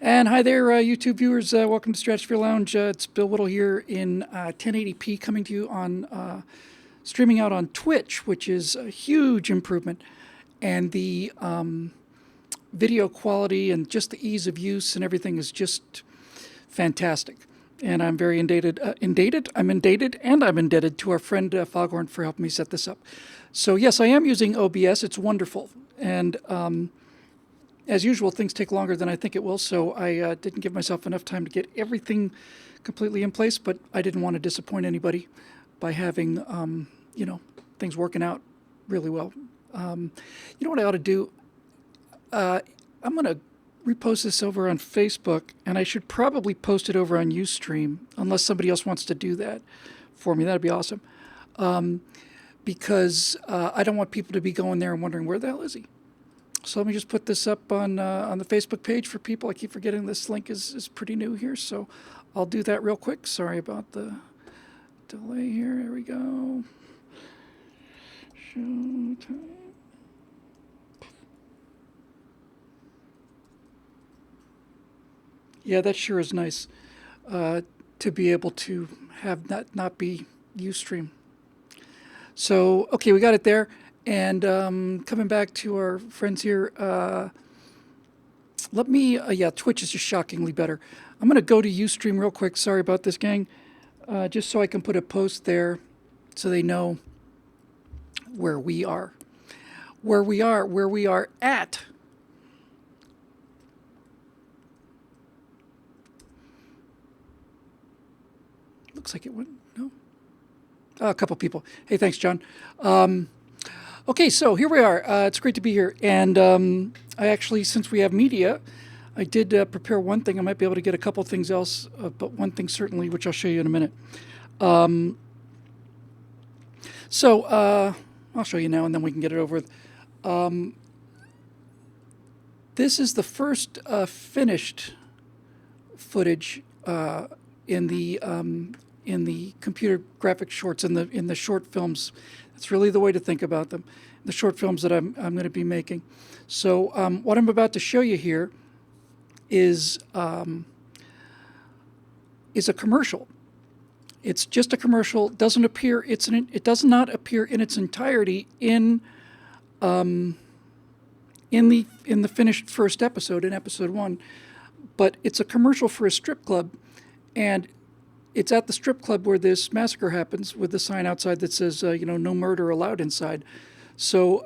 And hi there, YouTube viewers. Welcome to Stratosphere Lounge. It's Bill Whittle here in 1080p, coming to you on streaming out on Twitch, which is a huge improvement. And the video quality and just the ease of use and everything is just fantastic. And I'm very I'm indebted to our friend Foghorn for helping me set this up. So yes, I am using OBS. It's wonderful. And as usual, things take longer than I think it will, so I didn't give myself enough time to get everything completely in place, but I didn't want to disappoint anybody by having, things working out really well. You know what I ought to do? I'm going to repost this over on Facebook, and I should probably post it over on Ustream, unless somebody else wants to do that for me. That'd be awesome. Because I don't want people to be going there and wondering, where the hell is he? So let me just put this up on the Facebook page for people. I keep forgetting this link is pretty new here, so I'll do that real quick. Sorry about the delay here. Here we go. Showtime. Yeah, that sure is nice to be able to have that not be Ustream. So, okay, we got it there. And coming back to our friends here, Twitch is just shockingly better. I'm going to go to Ustream real quick. Sorry about this, gang. Just so I can put a post there so they know where we are. Where we are at. Looks like it went, no? A couple people. Hey, thanks, John. Okay, so here we are. It's great to be here. And I actually, since we have media, I did prepare one thing. I might be able to get a couple things else, but one thing certainly, which I'll show you in a minute. I'll show you now, and then we can get it over with. This is the first finished footage in the computer graphic shorts, in the short films. That's really the way to think about them. The short films that I'm going to be making. So what I'm about to show you here is a commercial. It's just a commercial. Doesn't appear. It does not appear in its entirety in the finished first episode, in episode 1, but it's a commercial for a strip club, and it's at the strip club where this massacre happens, with the sign outside that says, no murder allowed inside. So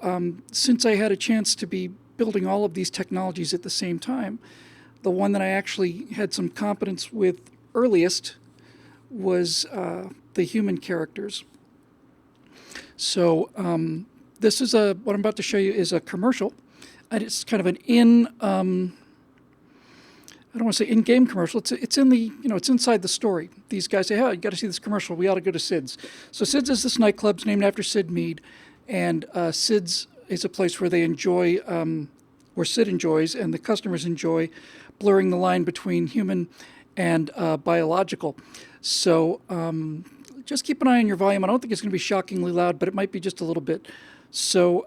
since I had a chance to be building all of these technologies at the same time, the one that I actually had some competence with earliest was the human characters. So this is what I'm about to show you is a commercial. And it's kind of an I don't want to say in-game commercial. It's in the, it's inside the story. These guys say, "Oh, you got to see this commercial. We ought to go to Sid's." So Sid's is this nightclub named after Sid Mead, and Sid's is a place where they enjoy, where Sid enjoys, and the customers enjoy, blurring the line between human and biological. So just keep an eye on your volume. I don't think it's going to be shockingly loud, but it might be just a little bit. So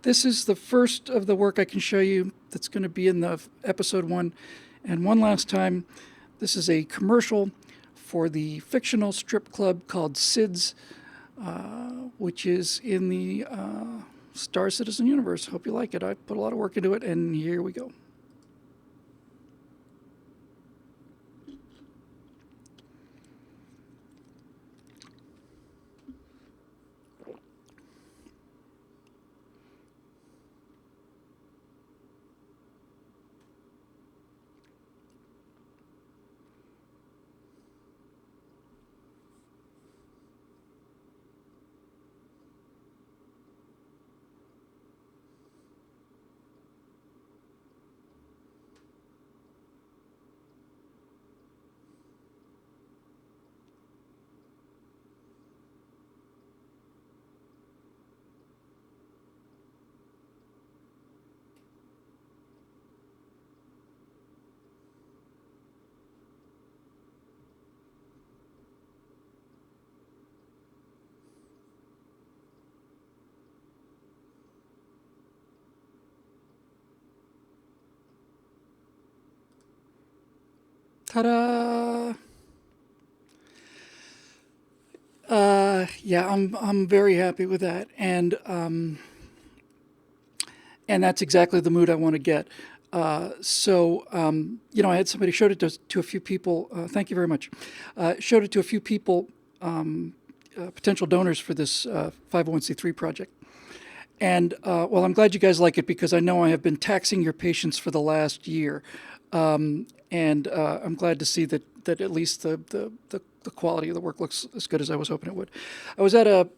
this is the first of the work I can show you that's going to be in the episode 1. And one last time, this is a commercial for the fictional strip club called Sid's, which is in the Star Citizen universe. Hope you like it. I put a lot of work into it, and here we go. Ta-da! Yeah, I'm very happy with that, and that's exactly the mood I want to get. I had somebody showed it to a few people. Thank you very much. Showed it to a few people, potential donors for this 501c3 project. And well, I'm glad you guys like it because I know I have been taxing your patience for the last year, and I'm glad to see that at least the quality of the work looks as good as I was hoping it would. I was at a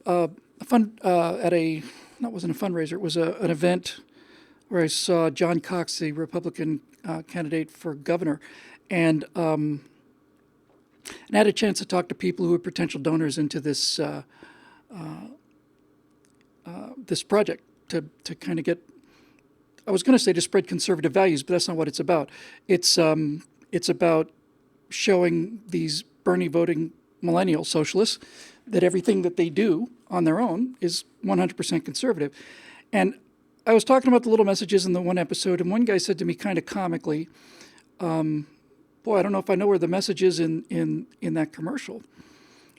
fund at a that wasn't a fundraiser. It was an event where I saw John Cox, the Republican candidate for governor, and and I had a chance to talk to people who were potential donors into this project to kind of get. I was going to say to spread conservative values, but that's not what it's about. It's about showing these Bernie voting millennial socialists that everything that they do on their own is 100% conservative. And I was talking about the little messages in the one episode, and one guy said to me kind of comically, boy, I don't know if I know where the message is in that commercial.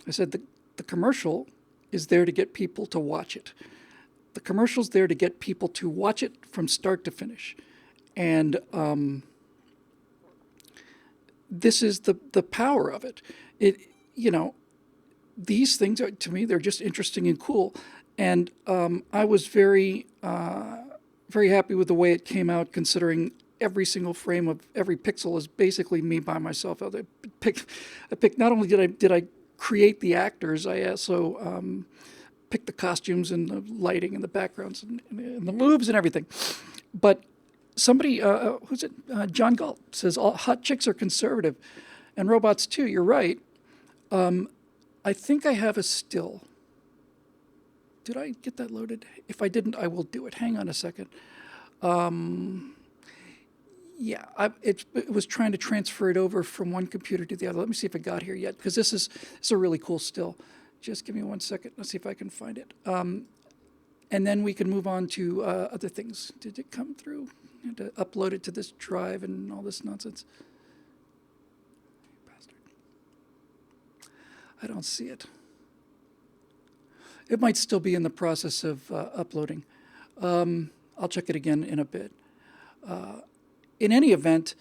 I said, the commercial is there to get people to watch it. The commercial's there to get people to watch it from start to finish. And this is the power of it. These things are, to me, they're just interesting and cool. And I was very happy with the way it came out, considering every single frame of every pixel is basically me by myself. I picked not only did I create the actors, I also picked the costumes and the lighting and the backgrounds and the moves and everything. But somebody, who's it? John Galt says all hot chicks are conservative, and robots too. You're right. I think I have a still. Did I get that loaded? If I didn't, I will do it. Hang on a second. Yeah, it was trying to transfer it over from one computer to the other. Let me see if it got here yet, because this is a really cool still. Just give me 1 second. Let's see if I can find it. And then we can move on to other things. Did it come through? I had to upload it to this drive and all this nonsense. Bastard. I don't see it. It might still be in the process of uploading. I'll check it again in a bit. In any event,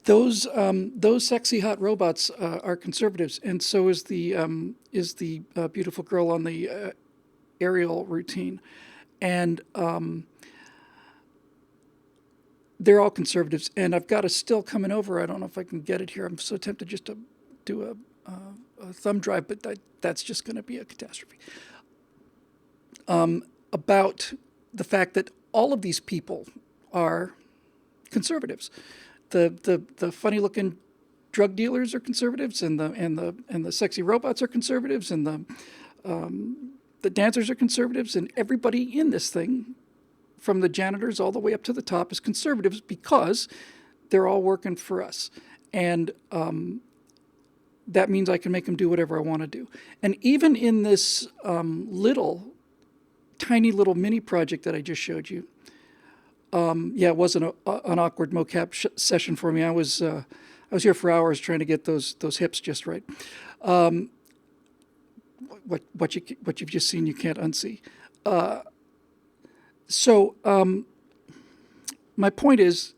those sexy hot robots are conservatives, and so is the beautiful girl on the aerial routine, and they're all conservatives. And I've got a still coming over. I don't know if I can get it here. I'm so tempted just to do a thumb drive, but that's just going to be a catastrophe. About the fact that all of these people are conservatives. The funny looking drug dealers are conservatives, and the sexy robots are conservatives, and the dancers are conservatives, and everybody in this thing, from the janitors all the way up to the top, is conservatives because they're all working for us. And that means I can make them do whatever I want to do. And even in this tiny little mini project that I just showed you, yeah, it wasn't an awkward mocap session for me. I was here for hours trying to get those hips just right. What you've just seen, you can't unsee. My point is,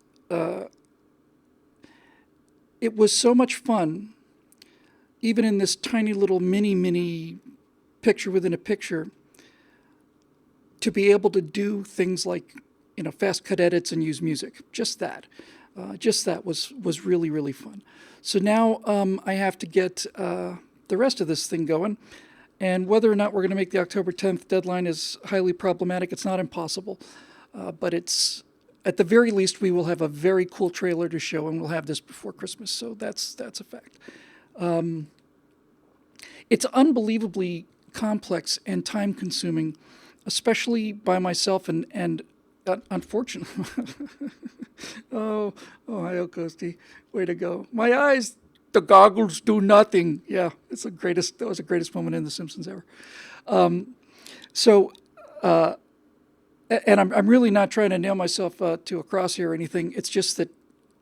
it was so much fun, even in this tiny little mini picture within a picture, to be able to do things like, fast cut edits and use music. Just that was really, really fun. So now I have to get the rest of this thing going. And whether or not we're going to make the October 10th deadline is highly problematic. It's not impossible. But it's, at the very least, we will have a very cool trailer to show, and we'll have this before Christmas. So that's a fact. It's unbelievably complex and time-consuming, especially by myself and unfortunately. oh, hi, Okosti. Way to go. My eyes, the goggles do nothing. Yeah, that was the greatest moment in The Simpsons ever. And I'm really not trying to nail myself to a crosshair or anything. It's just that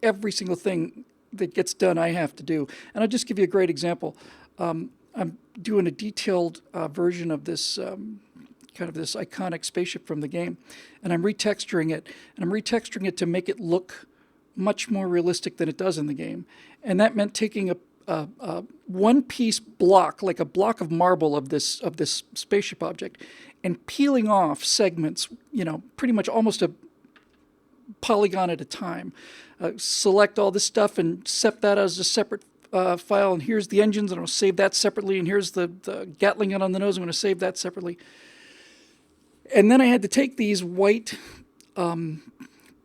every single thing that gets done, I have to do. And I'll just give you a great example. I'm doing a detailed version of this kind of this iconic spaceship from the game, and I'm retexturing it, and I'm retexturing it to make it look much more realistic than it does in the game. And that meant taking a one piece block, like a block of marble of this spaceship object, and peeling off segments, pretty much almost a polygon at a time. Select all this stuff and set that as a separate file. And here's the engines, and I'm going to save that separately. And here's the Gatling gun on the nose. I'm going to save that separately. And then I had to take these white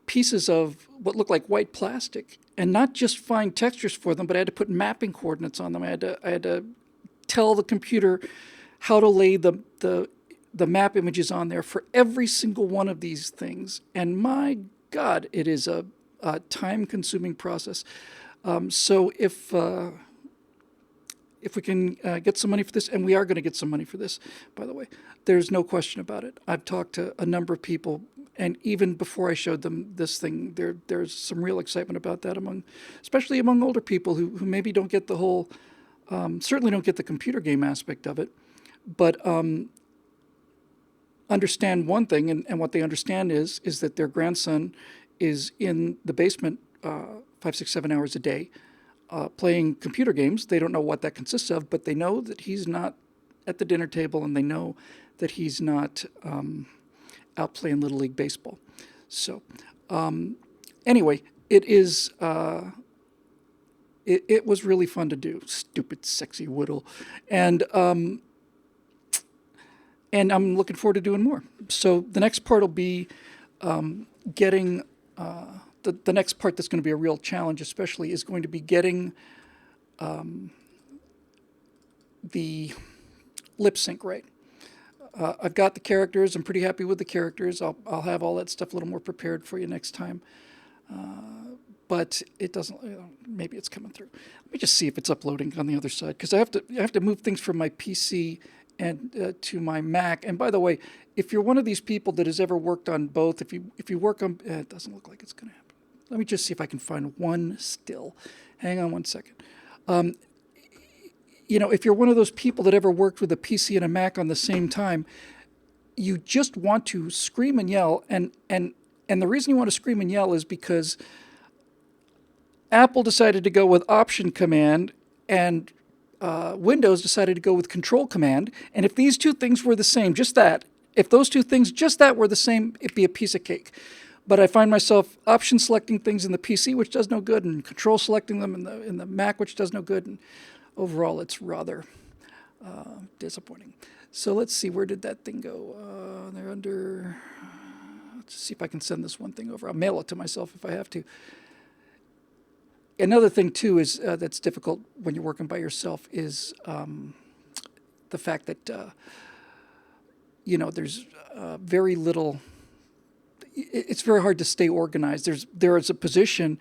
pieces of what looked like white plastic and not just find textures for them, but I had to put mapping coordinates on them. I had to tell the computer how to lay the map images on there for every single one of these things. And my God, it is a time-consuming process. So if we can get some money for this, and we are going to get some money for this, by the way, there's no question about it. I've talked to a number of people, and even before I showed them this thing, there's some real excitement about that especially among older people who maybe don't get the whole, certainly don't get the computer game aspect of it, but understand one thing, and what they understand is that their grandson is in the basement 5, 6, 7 hours a day playing computer games. They don't know what that consists of, but they know that he's not at the dinner table, and they know that he's not out playing Little League Baseball. So anyway, it is... It was really fun to do. Stupid, sexy Whittle. And I'm looking forward to doing more. So the next part will be getting... The next part that's going to be a real challenge, especially, is going to be getting the lip sync right. I've got the characters. I'm pretty happy with the characters. I'll have all that stuff a little more prepared for you next time. But it doesn't. Maybe it's coming through. Let me just see if it's uploading on the other side, because I have to move things from my PC and to my Mac. And by the way, if you're one of these people that has ever worked on both, if you work on, it doesn't look like it's going to happen. Let me just see if I can find one still. Hang on one second. If you're one of those people that ever worked with a PC and a Mac on the same time, you just want to scream and yell. And the reason you want to scream and yell is because Apple decided to go with Option Command, and Windows decided to go with Control Command. And if these two things were the same, if those two things just that were the same, it'd be a piece of cake. But I find myself option selecting things in the PC, which does no good, and control selecting them in the Mac, which does no good. And overall, it's rather disappointing. So let's see, where did that thing go? They're under... Let's see if I can send this one thing over. I'll mail it to myself if I have to. Another thing, too, is that's difficult when you're working by yourself is the fact that, there's very little... It's very hard to stay organized. There is a position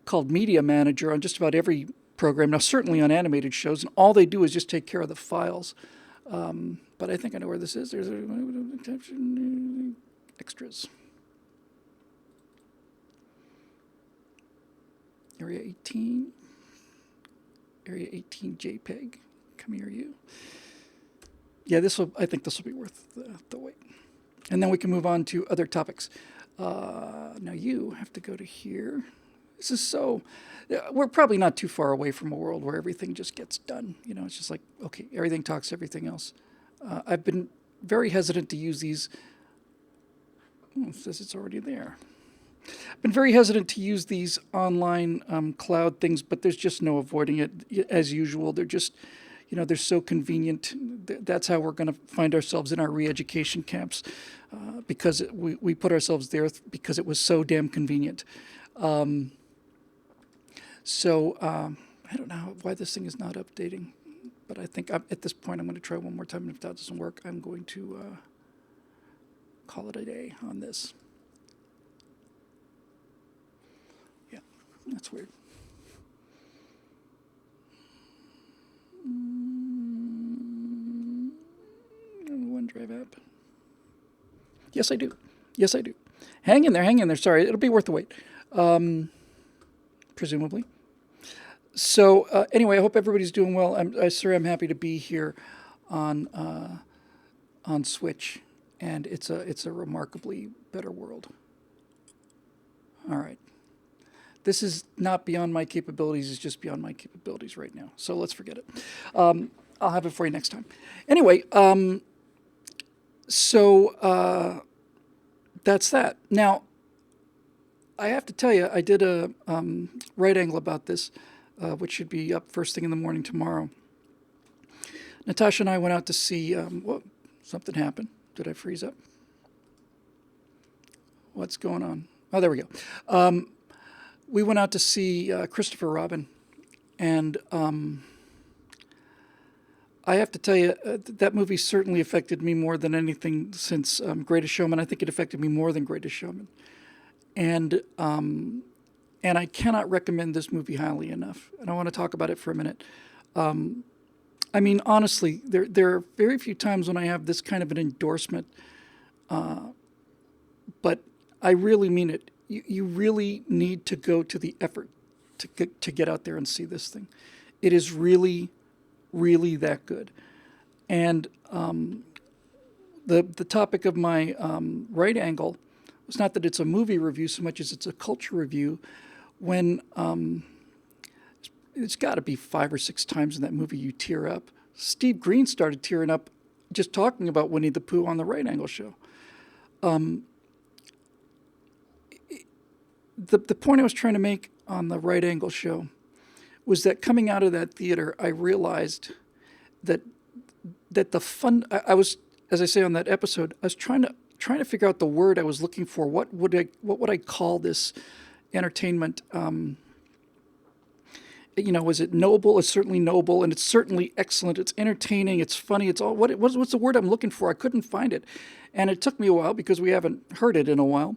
called media manager on just about every program. Now, certainly on animated shows, and all they do is just take care of the files. But I think I know where this is. There's extras. Area 18. Area 18 JPEG. Come here, you. Yeah, I think this will be worth the wait. And then we can move on to other topics. Now you have to go to here. This is so... We're probably not too far away from a world where everything just gets done. It's just like, okay, everything talks to everything else. I've been very hesitant to use these... Oh, it says it's already there. I've been very hesitant to use these online cloud things, but there's just no avoiding it. As usual, they're just... they're so convenient. That's how we're going to find ourselves in our re-education camps, because we put ourselves there because it was so damn convenient. So I don't know why this thing is not updating, but I think at this point I'm going to try one more time, and if that doesn't work, I'm going to call it a day on this. Yeah, that's weird. OneDrive app. Yes, I do. Yes, I do. Hang in there, hang in there. Sorry, it'll be worth the wait. Presumably. So anyway, I hope everybody's doing well. I'm happy to be here on Switch, and it's a remarkably better world. All right, this is not beyond my capabilities; it's just beyond my capabilities right now. So let's forget it. I'll have it for you next time. Anyway, so that's that. Now, I have to tell you, I did a right angle about this, which should be up first thing in the morning tomorrow. Natasha and I went out to see. Whoa, something happened. Did I freeze up? What's going on? Oh, there we go. We went out to see Christopher Robin, and I have to tell you, that movie certainly affected me more than anything since Greatest Showman. I think it affected me more than Greatest Showman, and I cannot recommend this movie highly enough. And I want to talk about it for a minute. I mean, honestly, there are very few times when I have this kind of an endorsement, but I really mean it. You really need to go to the effort to get out there and see this thing. It is really, really that good. And the topic of my right angle was not that it's a movie review so much as it's a culture review. When it's got to be 5 or 6 times in that movie you tear up. Steve Green started tearing up just talking about Winnie the Pooh on the Right Angle Show. The point I was trying to make on the Right Angle Show was that coming out of that theater, I realized that the fun. I was, as I say on that episode, I was trying to figure out the word I was looking for. What would I call this entertainment? Was it noble? It's certainly noble, and it's certainly excellent. It's entertaining. It's funny. It's all what's the word I'm looking for? I couldn't find it, and it took me a while because we haven't heard it in a while.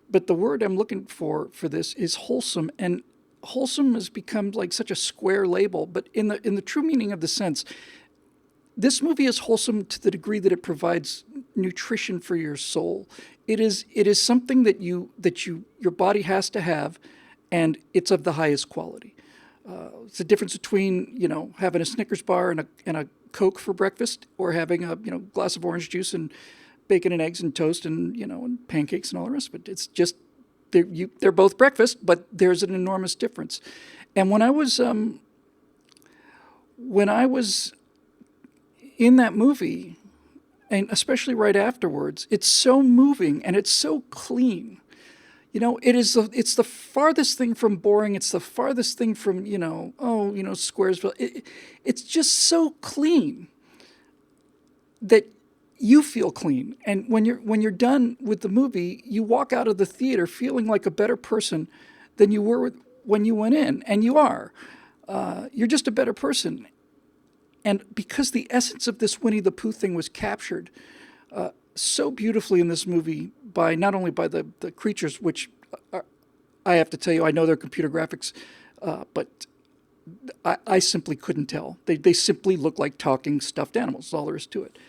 But the word I'm looking for this is wholesome, and wholesome has become like such a square label. But in the true meaning of the sense, this movie is wholesome to the degree that it provides nutrition for your soul. It is something that your body has to have, and it's of the highest quality. It's the difference between having a Snickers bar and a Coke for breakfast, or having a glass of orange juice and bacon and eggs and toast and and pancakes and all the rest of it. It's just they're both breakfast, but there's an enormous difference. And when I was in that movie, and especially right afterwards, it's so moving and it's so clean. It's the farthest thing from boring. It's the farthest thing from, Squaresville. It's just so clean that you feel clean. And when you're done with the movie, you walk out of the theater feeling like a better person than you were when you went in. And you are. You're just a better person. And because the essence of this Winnie the Pooh thing was captured so beautifully in this movie by not only by the creatures, which I have to tell you, I know they're computer graphics, but I simply couldn't tell. They simply look like talking stuffed animals. That's all there is to it.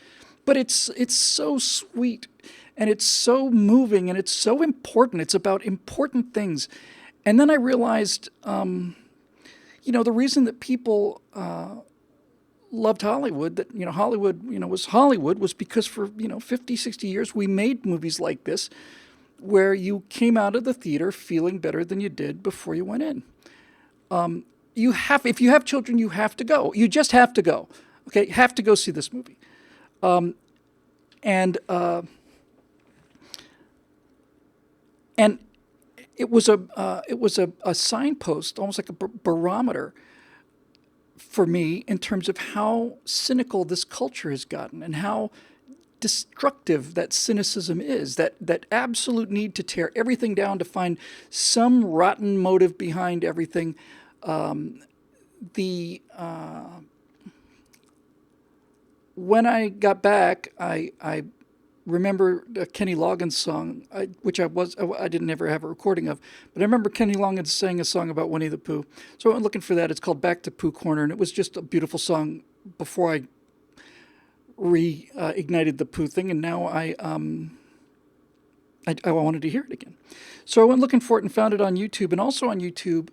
But it's so sweet, and it's so moving, and it's so important. It's about important things. And then I realized, the reason that people loved Hollywood, that Hollywood was Hollywood, was because for 50, 60 years we made movies like this where you came out of the theater feeling better than you did before you went in. If you have children, you have to go. You just have to go. Okay, have to go see this movie. And it was a signpost, almost like a barometer for me in terms of how cynical this culture has gotten and how destructive that cynicism is, that absolute need to tear everything down to find some rotten motive behind everything. When I got back, I remember a Kenny Loggins song, which I didn't ever have a recording of, but I remember Kenny Loggins sang a song about Winnie the Pooh. So I went looking for that. It's called Back to Pooh Corner, and it was just a beautiful song before I reignited the Pooh thing. And now I I wanted to hear it again. So I went looking for it and found it on YouTube. And also on YouTube,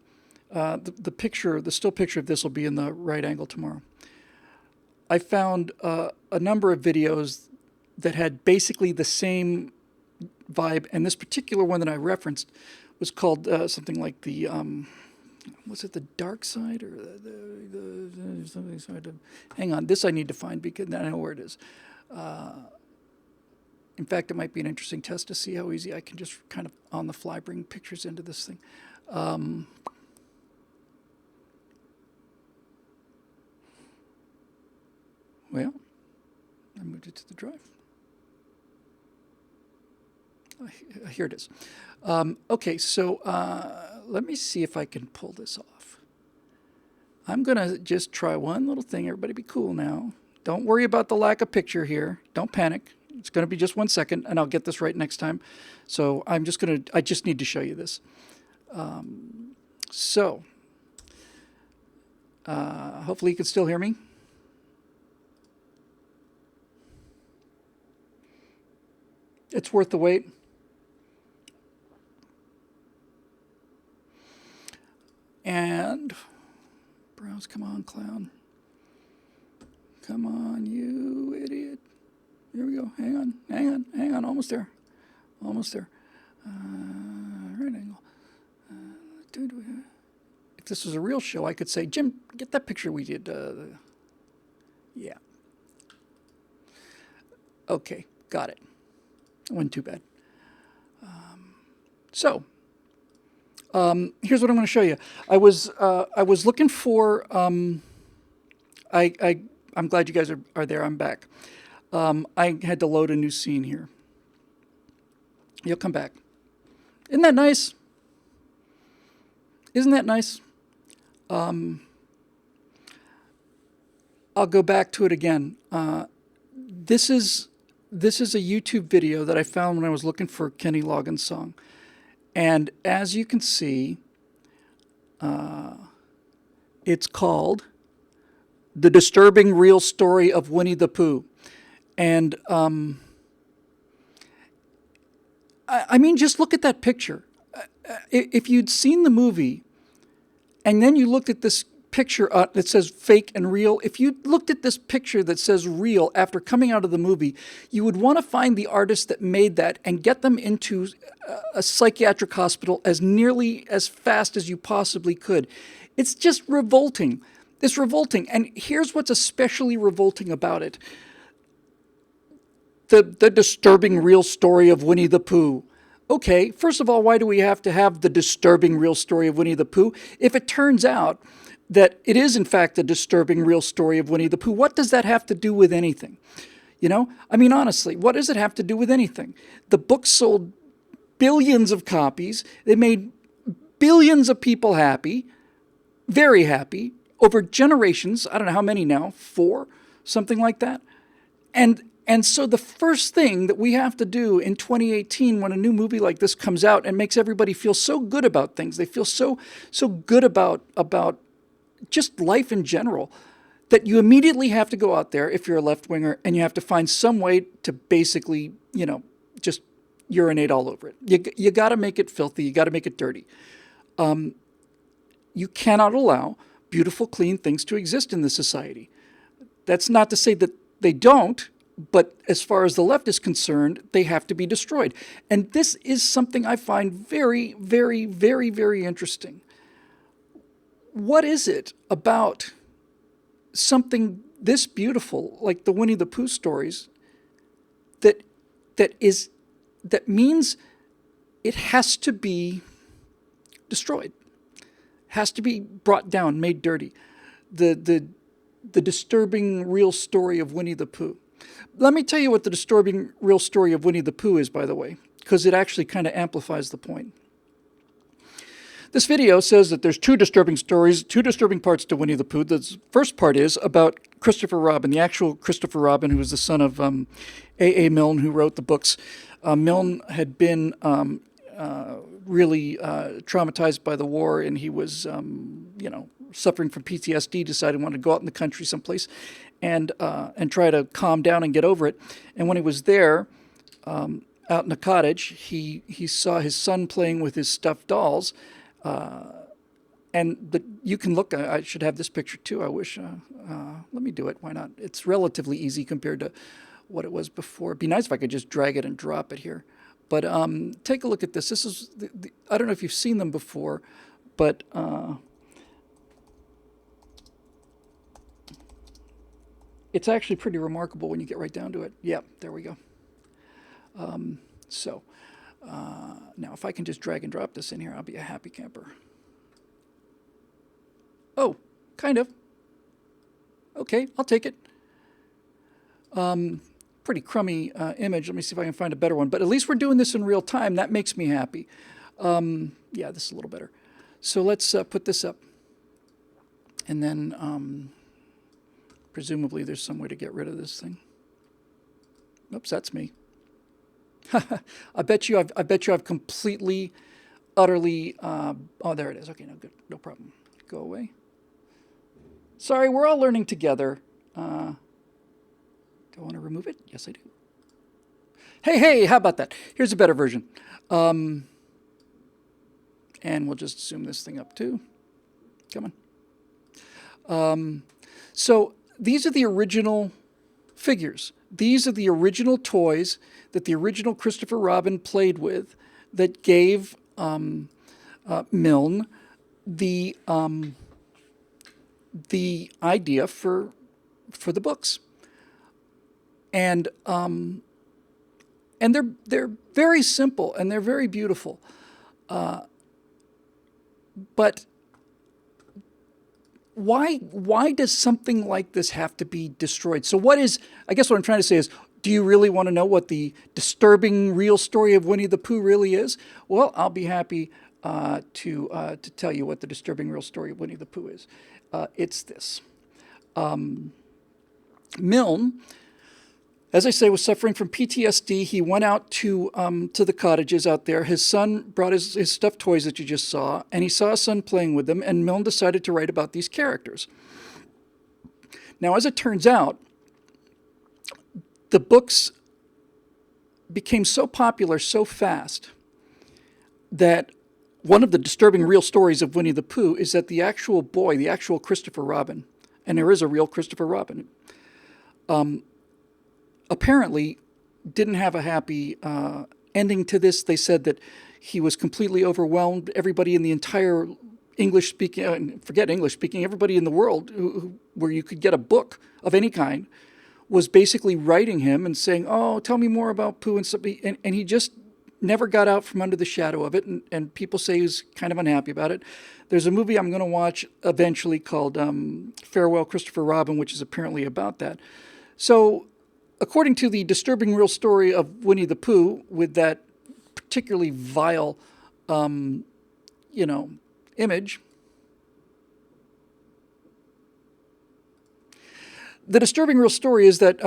the still picture of this will be in the right angle tomorrow. I found a number of videos that had basically the same vibe. And this particular one that I referenced was called something like the, was it the dark side or the something side of, hang on, this I need to find because I know where it is. In fact, it might be an interesting test to see how easy I can just kind of on the fly bring pictures into this thing. Well, I moved it to the drive. Here it is. Okay, so let me see if I can pull this off. I'm going to just try one little thing. Everybody be cool now. Don't worry about the lack of picture here. Don't panic. It's going to be just 1 second, and I'll get this right next time. So I just need to show you this. Hopefully you can still hear me. It's worth the wait. And browse, come on, clown. Come on, you idiot. Here we go. Hang on. Almost there. Right angle. If this was a real show, I could say, Jim, get that picture we did. Yeah. Okay, got it. Wasn't too bad. Here's what I'm going to show you. I was looking for. I'm glad you guys are there. I'm back. I had to load a new scene here. You'll come back. Isn't that nice? I'll go back to it again. This is a YouTube video that I found when I was looking for a Kenny Loggins song. And as you can see, it's called The Disturbing Real Story of Winnie the Pooh. And I mean, just look at that picture. If you'd seen the movie and then you looked at this picture that says fake and real, if you looked at this picture that says real after coming out of the movie, you would want to find the artist that made that and get them into a psychiatric hospital as nearly as fast as you possibly could. It's just revolting. It's revolting. And here's what's especially revolting about it. The disturbing real story of Winnie the Pooh. Okay, first of all, why do we have to have the disturbing real story of Winnie the Pooh? If it turns out that it is, in fact, the disturbing real story of Winnie the Pooh, what does that have to do with anything? You know? I mean, honestly, what does it have to do with anything? The book sold billions of copies. They made billions of people happy, very happy, over generations. I don't know how many now, 4, something like that. And so the first thing that we have to do in 2018 when a new movie like this comes out and makes everybody feel so good about things, they feel so good about just life in general, that you immediately have to go out there if you're a left-winger and you have to find some way to basically, just urinate all over it. You got to make it filthy. You got to make it dirty. You cannot allow beautiful, clean things to exist in this society. That's not to say that they don't, but as far as the left is concerned, they have to be destroyed. And this is something I find very, very, very, very interesting. What is it about something this beautiful, like the Winnie the Pooh stories, that means it has to be destroyed, has to be brought down, made dirty? The disturbing real story of Winnie the Pooh. Let me tell you what the disturbing real story of Winnie the Pooh is, by the way, because it actually kind of amplifies the point. This video says that there's 2 disturbing stories, 2 disturbing parts to Winnie the Pooh. The first part is about Christopher Robin, the actual Christopher Robin, who was the son of A.A. Milne, who wrote the books. Milne had been really traumatized by the war, and he was, suffering from PTSD, decided he wanted to go out in the country someplace and try to calm down and get over it. And when he was there, out in the cottage, he saw his son playing with his stuffed dolls, and you can look. I should have this picture too. I wish. Let me do it. Why not? It's relatively easy compared to what it was before. It'd be nice if I could just drag it and drop it here. But take a look at this. This is I don't know if you've seen them before, but it's actually pretty remarkable when you get right down to it. Yeah, there we go. So now if I can just drag and drop this in here, I'll be a happy camper. Oh, kind of. Okay, I'll take it. Pretty crummy image. Let me see if I can find a better one. But at least we're doing this in real time. That makes me happy. Yeah, this is a little better. So let's put this up. And then presumably there's some way to get rid of this thing. Oops, that's me. I bet you I've completely, utterly. Oh, there it is. Okay, no good, no problem. Go away. Sorry, we're all learning together. Do I want to remove it? Yes, I do. Hey, how about that? Here's a better version. And we'll just zoom this thing up too. Come on. So these are the original figures. These are the original toys that the original Christopher Robin played with that gave Milne the idea for the books. And they're very simple and they're very beautiful. But why does something like this have to be destroyed? So I guess what I'm trying to say is, do you really want to know what the disturbing real story of Winnie the Pooh really is? Well, I'll be happy to tell you what the disturbing real story of Winnie the Pooh is. It's this. Milne, as I say, was suffering from PTSD. He went out to the cottages out there. His son brought his stuffed toys that you just saw, and he saw his son playing with them, and Milne decided to write about these characters. Now, as it turns out, the books became so popular so fast that one of the disturbing real stories of Winnie the Pooh is that the actual boy, the actual Christopher Robin, and there is a real Christopher Robin, apparently didn't have a happy ending to this. They said that he was completely overwhelmed. Everybody in the entire English-speaking, forget English-speaking, everybody in the world where you could get a book of any kind was basically writing him and saying, oh, tell me more about Pooh and stuff. And he just never got out from under the shadow of it. And people say he's kind of unhappy about it. There's a movie I'm going to watch eventually called Farewell, Christopher Robin, which is apparently about that. So according to the disturbing real story of Winnie the Pooh, with that particularly vile, image, the disturbing real story is that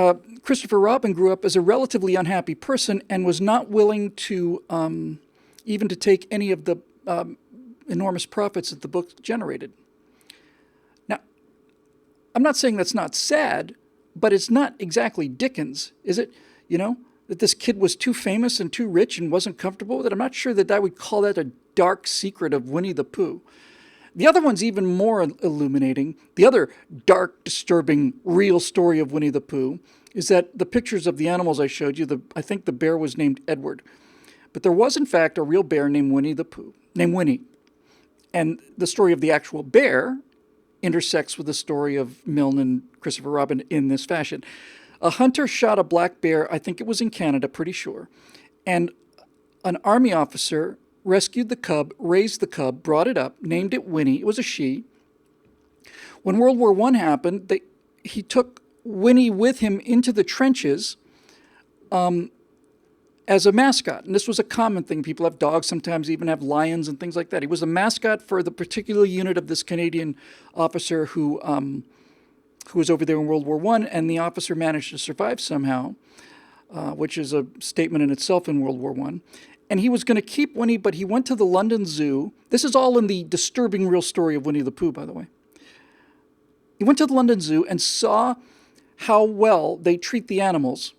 Christopher Robin grew up as a relatively unhappy person and was not willing to even to take any of the enormous profits that the book generated. Now, I'm not saying that's not sad, but it's not exactly Dickens, is it? That this kid was too famous and too rich and wasn't comfortable with it. I'm not sure that I would call that a dark secret of Winnie the Pooh. The other one's even more illuminating. The other dark, disturbing, real story of Winnie the Pooh is that the pictures of the animals I showed you, I think the bear was named Edward. But there was, in fact, a real bear named Winnie the Pooh, named Winnie. And the story of the actual bear intersects with the story of Milne and Christopher Robin in this fashion. A hunter shot a black bear, I think it was in Canada, pretty sure, and an army officer rescued the cub, raised the cub, brought it up, named it Winnie. It was a she. When World War I happened, he took Winnie with him into the trenches as a mascot. And this was a common thing. People have dogs, sometimes even have lions and things like that. He was a mascot for the particular unit of this Canadian officer who was over there in World War I, and the officer managed to survive somehow, which is a statement in itself in World War I. And he was going to keep Winnie, but he went to the London Zoo. This is all in the disturbing real story of Winnie the Pooh, by the way. He went to the London Zoo and saw how well they treat the animals,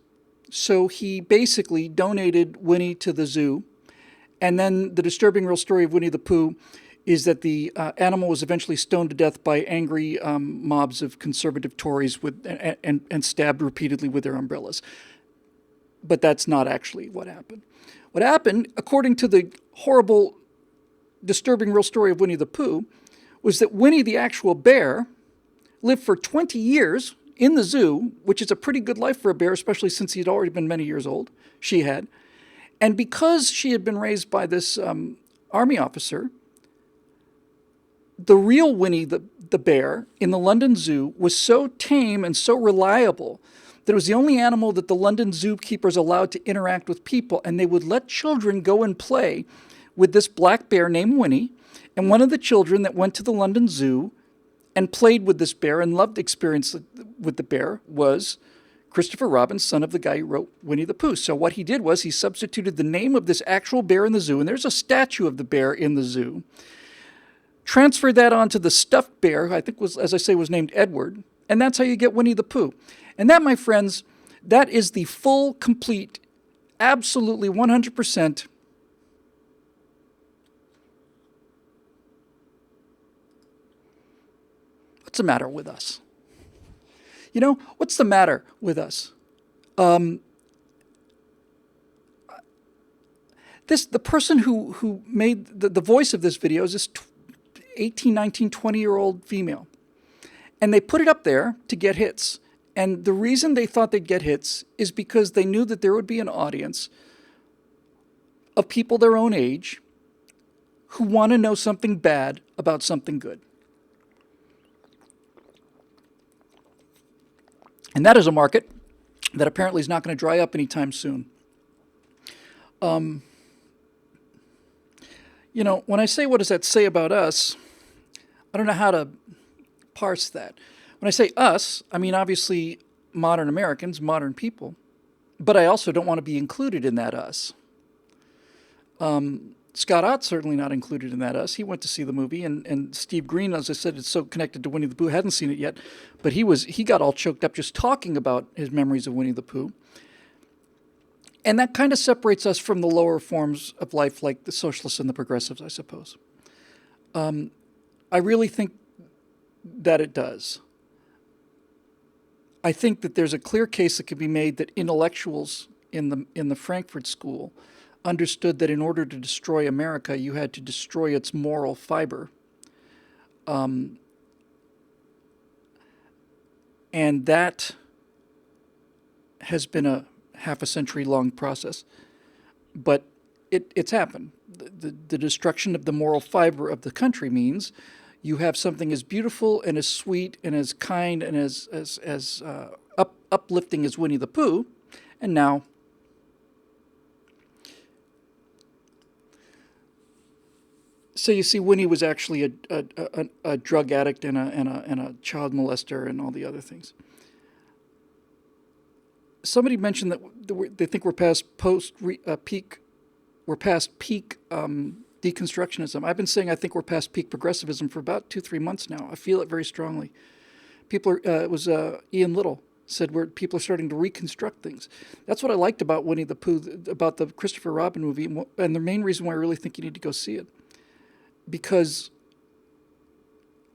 So he basically donated Winnie to the zoo. And then the disturbing real story of Winnie the Pooh is that the animal was eventually stoned to death by angry mobs of conservative Tories and stabbed repeatedly with their umbrellas. But that's not actually what happened. What happened, according to the horrible, disturbing real story of Winnie the Pooh, was that Winnie the actual bear lived for 20 years in the zoo, which is a pretty good life for a bear, especially since he'd already been many years old. She had. And because she had been raised by this army officer, the real Winnie the bear in the London Zoo was so tame and so reliable that it was the only animal that the London zookeepers allowed to interact with people, and they would let children go and play with this black bear named Winnie. And one of the children that went to the London Zoo and played with this bear and loved the experience with the bear was Christopher Robin, son of the guy who wrote Winnie the Pooh. So what he did was he substituted the name of this actual bear in the zoo, and there's a statue of the bear in the zoo, transferred that onto the stuffed bear, who I think was, as I say, was named Edward, and that's how you get Winnie the Pooh. And that, my friends, that is the full, complete, absolutely 100%. What's the matter with us? You know, what's the matter with us? The person who made the voice of this video is this 18, 19, 20-year-old female. And they put it up there to get hits. And the reason they thought they'd get hits is because they knew that there would be an audience of people their own age who want to know something bad about something good. And that is a market that apparently is not going to dry up anytime soon. You know, when I say what does that say about us, I don't know how to parse that. When I say us, I mean obviously modern Americans, modern people, but I also don't want to be included in that us. Scott Ott's certainly not included in that us. He went to see the movie, and Steve Green, as I said, is so connected to Winnie the Pooh, hadn't seen it yet, but he got all choked up just talking about his memories of Winnie the Pooh. And that kind of separates us from the lower forms of life, like the socialists and the progressives, I suppose. I really think that it does. I think that there's a clear case that could be made that intellectuals in the Frankfurt School understood that in order to destroy America, you had to destroy its moral fiber. And that has been a half a century long process. But it's happened. The destruction of the moral fiber of the country means you have something as beautiful and as sweet and as kind and as uplifting as Winnie the Pooh, and now so you see, Winnie was actually a drug addict and a child molester and all the other things. Somebody mentioned that they think we're past peak. We're past peak deconstructionism. I've been saying I think we're past peak progressivism for about 2-3 months now. I feel it very strongly. People are. It was Ian Little said where people are starting to reconstruct things. That's what I liked about Winnie the Pooh, about the Christopher Robin movie, and the main reason why I really think you need to go see it. Because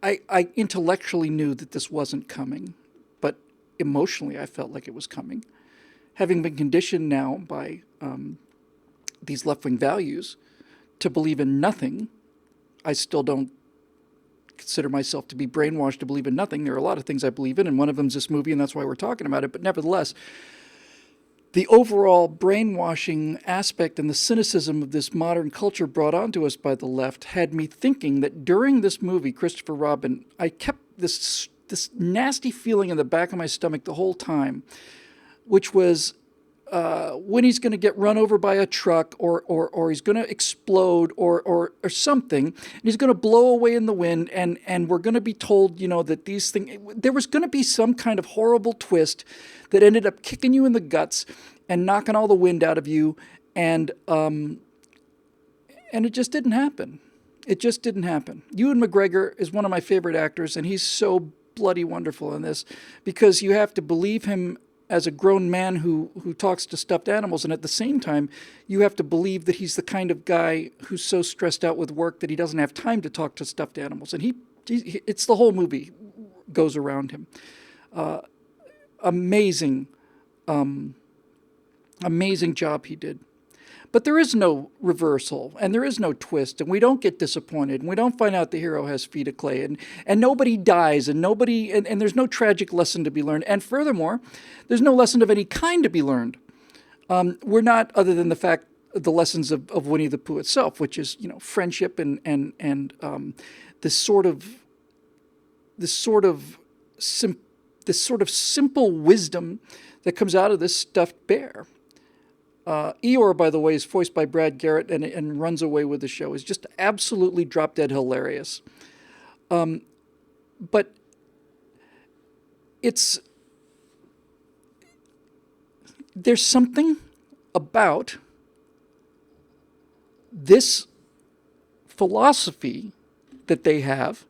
I intellectually knew that this wasn't coming, but emotionally I felt like it was coming. Having been conditioned now by these left-wing values to believe in nothing, I still don't consider myself to be brainwashed to believe in nothing. There are a lot of things I believe in, and one of them is this movie, and that's why we're talking about it. But nevertheless, the overall brainwashing aspect and the cynicism of this modern culture brought onto us by the left had me thinking that during this movie, Christopher Robin, I kept this nasty feeling in the back of my stomach the whole time, which was when he's going to get run over by a truck or he's going to explode or something, and he's going to blow away in the wind, and we're going to be told, you know, that these things, there was going to be some kind of horrible twist that ended up kicking you in the guts and knocking all the wind out of you, and it just didn't happen. It just didn't happen. Ewan McGregor is one of my favorite actors, and he's so bloody wonderful in this because you have to believe him as a grown man who talks to stuffed animals, and at the same time, you have to believe that he's the kind of guy who's so stressed out with work that he doesn't have time to talk to stuffed animals. And it's the whole movie goes around him. Amazing, amazing job he did. But there is no reversal, and there is no twist, and we don't get disappointed, and we don't find out the hero has feet of clay, and nobody dies, and and there's no tragic lesson to be learned. And furthermore, there's no lesson of any kind to be learned. We're not, other than the fact, the lessons of Winnie the Pooh itself, which is, friendship and this sort of this sort of this sort of simple wisdom that comes out of this stuffed bear. Eeyore, by the way, is voiced by Brad Garrett and runs away with the show. Is just absolutely drop dead hilarious. But there's something about this philosophy that they have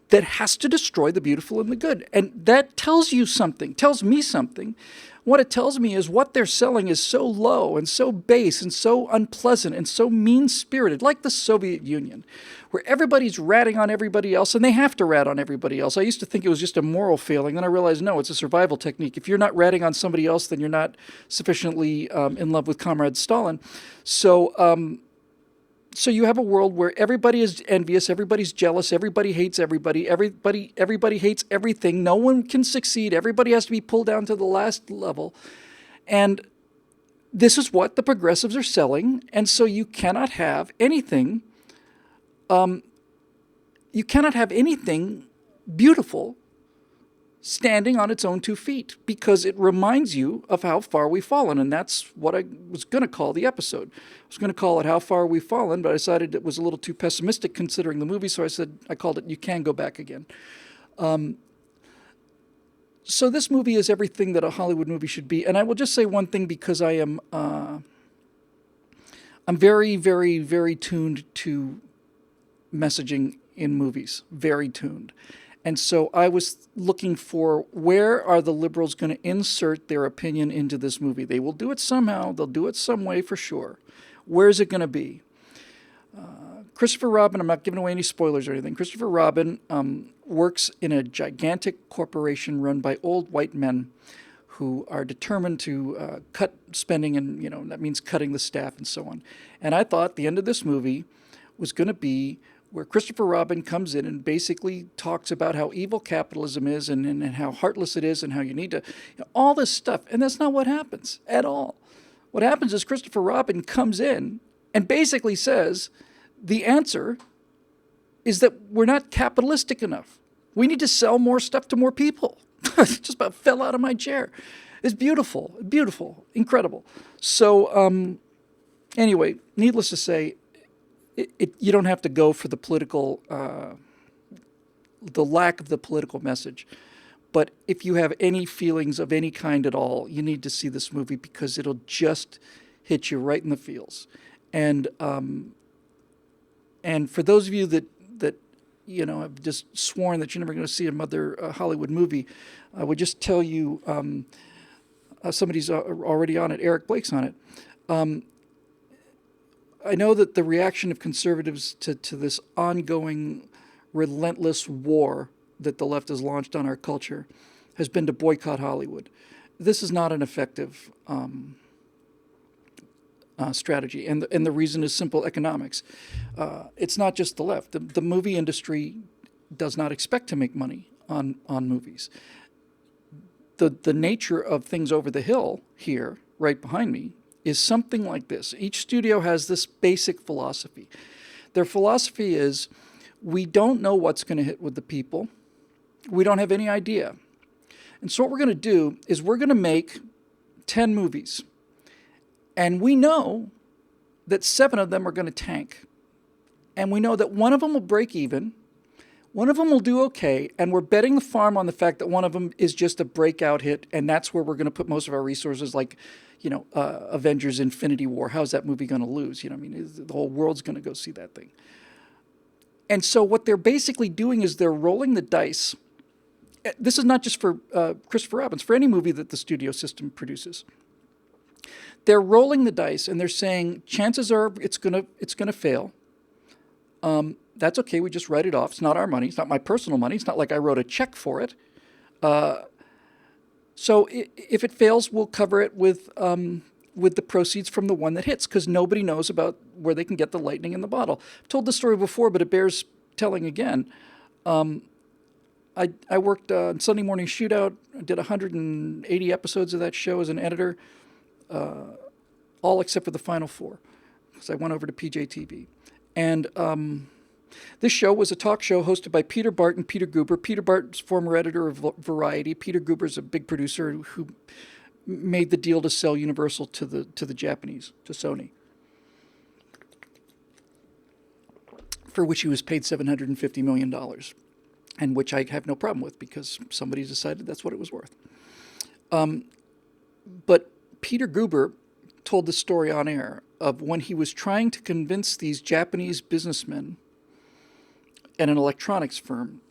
that has to destroy the beautiful and the good. And that tells you something, tells me something. What it tells me is what they're selling is so low and so base and so unpleasant and so mean-spirited, like the Soviet Union, where everybody's ratting on everybody else, and they have to rat on everybody else. I used to think it was just a moral failing, then I realized, no, it's a survival technique. If you're not ratting on somebody else, then you're not sufficiently in love with Comrade Stalin. So you have a world where everybody is envious, everybody's jealous, everybody hates everybody, everybody hates everything. No one can succeed. Everybody has to be pulled down to the last level. And this is what the progressives are selling. And so you cannot have anything beautiful standing on its own 2 feet, because it reminds you of how far we've fallen. And that's what I was going to call the episode. I was going to call it How Far We've Fallen, but I decided it was a little too pessimistic considering the movie, so I called it You Can Go Back Again. So this movie is everything that a Hollywood movie should be. And I will just say one thing, because I'm very, very, very tuned to messaging in movies. Very tuned. And so I was looking for, where are the liberals going to insert their opinion into this movie? They will do it somehow. They'll do it some way for sure. Where is it going to be? Christopher Robin, I'm not giving away any spoilers or anything. Christopher Robin works in a gigantic corporation run by old white men who are determined to cut spending, and that means cutting the staff and so on. And I thought the end of this movie was going to be where Christopher Robin comes in and basically talks about how evil capitalism is and how heartless it is and how you need to, all this stuff. And that's not what happens at all. What happens is Christopher Robin comes in and basically says the answer is that we're not capitalistic enough. We need to sell more stuff to more people. Just about fell out of my chair. It's beautiful, beautiful, incredible. So anyway, needless to say, you don't have to go for the political, the lack of the political message. But if you have any feelings of any kind at all, you need to see this movie, because it'll just hit you right in the feels. And for those of you that have just sworn that you're never going to see another Hollywood movie, I would just tell you, somebody's already on it. Eric Blake's on it. I know that the reaction of conservatives to this ongoing, relentless war that the left has launched on our culture has been to boycott Hollywood. This is not an effective strategy, and the reason is simple: economics. It's not just the left. The movie industry does not expect to make money on movies. The nature of things over the hill here, right behind me, is something like this. Each studio has this basic philosophy. Their philosophy is, we don't know what's going to hit with the people. We don't have any idea. And so what we're going to do is we're going to make 10 movies. And we know that 7 of them are going to tank. And we know that one of them will break even, one of them will do okay, and we're betting the farm on the fact that one of them is just a breakout hit, and that's where we're going to put most of our resources, like, Avengers Infinity War. How's that movie going to lose? The whole world's going to go see that thing. And so what they're basically doing is they're rolling the dice, this is not just for Christopher Robin, for any movie that the studio system produces. They're rolling the dice and they're saying chances are it's gonna fail. That's okay. We just write it off. It's not our money. It's not my personal money. It's not like I wrote a check for it. So if it fails, we'll cover it with the proceeds from the one that hits, because nobody knows about where they can get the lightning in the bottle. I've told this story before, but it bears telling again. I worked on Sunday Morning Shootout. I did 180 episodes of that show as an editor, all except for the final 4, because I went over to PJTV. And this show was a talk show hosted by Peter Bart and Peter Guber. Peter Bart's former editor of Variety. Peter Guber's a big producer who made the deal to sell Universal to the Japanese, to Sony, for which he was paid $750 million, and which I have no problem with because somebody decided that's what it was worth. But Peter Guber told the story on air of when he was trying to convince these Japanese businessmen and an electronics firm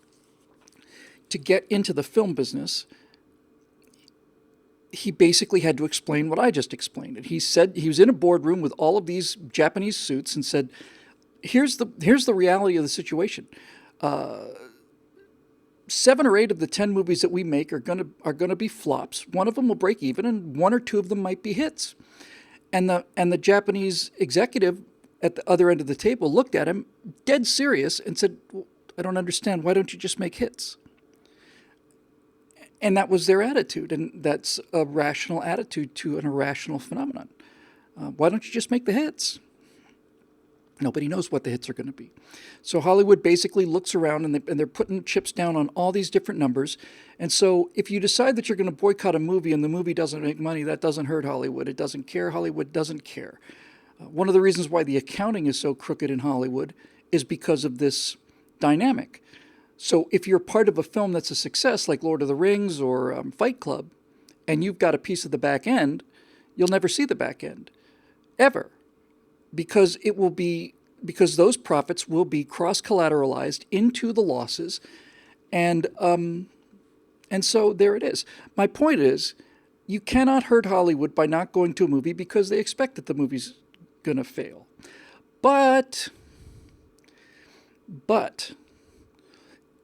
to get into the film business. He basically had to explain what I just explained. And he said he was in a boardroom with all of these Japanese suits and said, here's the reality of the situation. 7 or 8 of the 10 movies that we make are gonna be flops. One of them will break even, and 1 or 2 of them might be hits. And the Japanese executive at the other end of the table looked at him, dead serious, and said, well, I don't understand. Why don't you just make hits? And that was their attitude, and that's a rational attitude to an irrational phenomenon. Why don't you just make the hits? Nobody knows what the hits are going to be. So Hollywood basically looks around, and they're putting chips down on all these different numbers. And so if you decide that you're going to boycott a movie and the movie doesn't make money, that doesn't hurt Hollywood. It doesn't care. Hollywood doesn't care. One of the reasons why the accounting is so crooked in Hollywood is because of this dynamic. So if you're part of a film that's a success, like Lord of the Rings or Fight Club, and you've got a piece of the back end, you'll never see the back end, ever, because those profits will be cross-collateralized into the losses, and so there it is. My point is, you cannot hurt Hollywood by not going to a movie because they expect that the movie's going to fail. But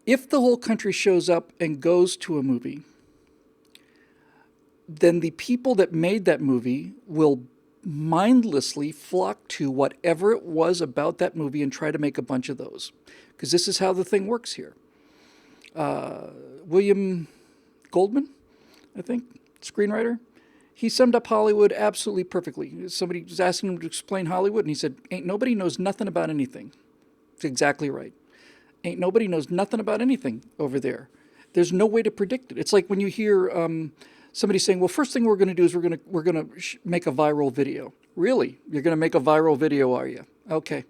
if the whole country shows up and goes to a movie, then the people that made that movie will mindlessly flock to whatever it was about that movie and try to make a bunch of those. Because this is how the thing works here. William Goldman, I think, screenwriter, he summed up Hollywood absolutely perfectly. Somebody was asking him to explain Hollywood, and he said, ain't nobody knows nothing about anything. It's exactly right. Ain't nobody knows nothing about anything over there. There's no way to predict it. It's like when you hear somebody saying, well, first thing we're going to do is we're gonna make a viral video. Really? You're going to make a viral video, are you? Okay.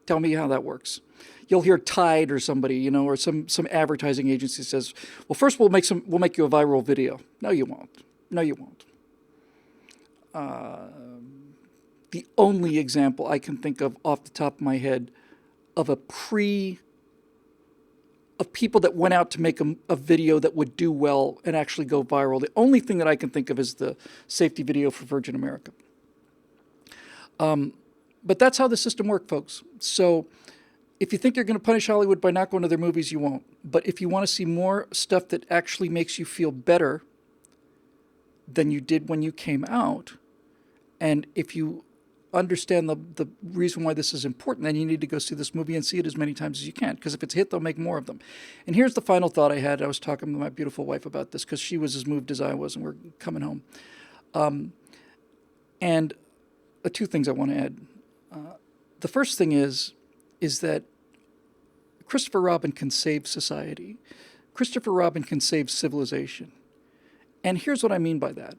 Tell me how that works. You'll hear Tide or somebody, or some advertising agency says, well, first we'll make you a viral video. No, you won't. No, you won't. The only example I can think of off the top of my head of people that went out to make a video that would do well and actually go viral. The only thing that I can think of is the safety video for Virgin America. But that's how the system works, folks. So if you think you're going to punish Hollywood by not going to their movies, you won't. But if you want to see more stuff that actually makes you feel better than you did when you came out, and if you understand the reason why this is important, then you need to go see this movie and see it as many times as you can, because if it's a hit, they'll make more of them. And here's the final thought I had. I was talking to my beautiful wife about this because she was as moved as I was, and we're coming home. And 2 things I want to add. The first thing is that Christopher Robin can save society. Christopher Robin can save civilization. And here's what I mean by that.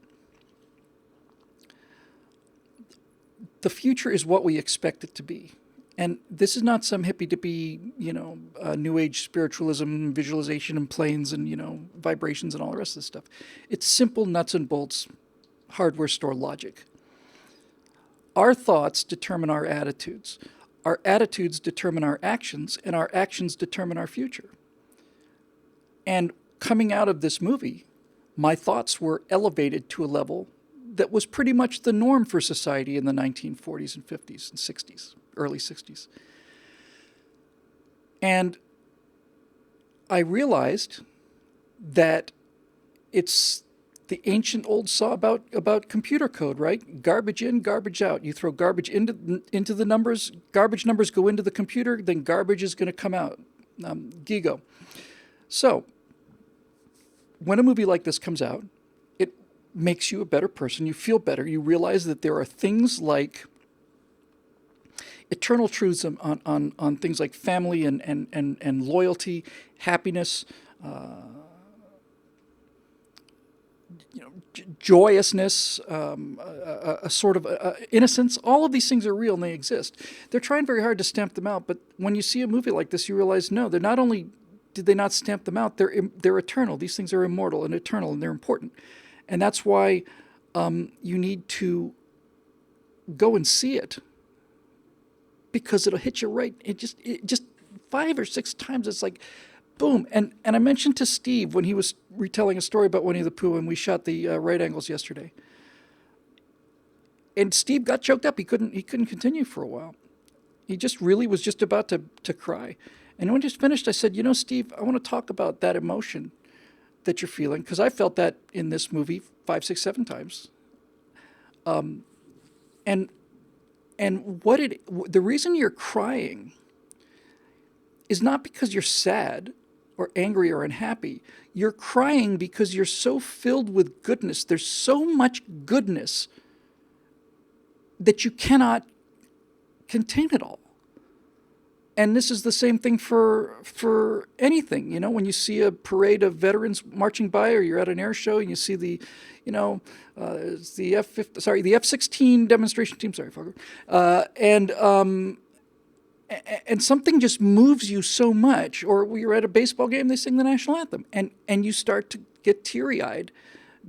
The future is what we expect it to be. And this is not some hippy-dippy, New Age spiritualism, visualization and planes and, vibrations and all the rest of this stuff. It's simple nuts and bolts hardware store logic. Our thoughts determine our attitudes. Our attitudes determine our actions, and our actions determine our future. And coming out of this movie, my thoughts were elevated to a level that was pretty much the norm for society in the 1940s and 50s and 60s, early 60s. And I realized that it's the ancient old saw about computer code, right? Garbage in, garbage out. You throw garbage into the numbers, garbage numbers go into the computer, then garbage is going to come out. Gigo. So, when a movie like this comes out, it makes you a better person. You feel better. You realize that there are things like eternal truths on things like family and loyalty, happiness, joyousness, a sort of innocence. All of these things are real and they exist. They're trying very hard to stamp them out, but when you see a movie like this, you realize, no, they're not only did they not stamp them out, they're eternal. These things are immortal and eternal, and they're important. And that's why you need to go and see it, because it'll hit you right. It just 5 or 6 times, it's like, boom. And I mentioned to Steve when he was retelling a story about Winnie the Pooh, and we shot the right angles yesterday. And Steve got choked up. He couldn't continue for a while. He just really was just about to cry. And when he just finished, I said, Steve, I want to talk about that emotion that you're feeling, because I felt that in this movie 5, 6, 7 times. And the reason you're crying is not because you're sad or angry or unhappy. You're crying because you're so filled with goodness. There's so much goodness that you cannot contain it all. And this is the same thing for anything. When you see a parade of veterans marching by, or you're at an air show and you see the F-16 demonstration team. Sorry, Fogger. And something just moves you so much. Or you're at a baseball game, they sing the national anthem, and you start to get teary-eyed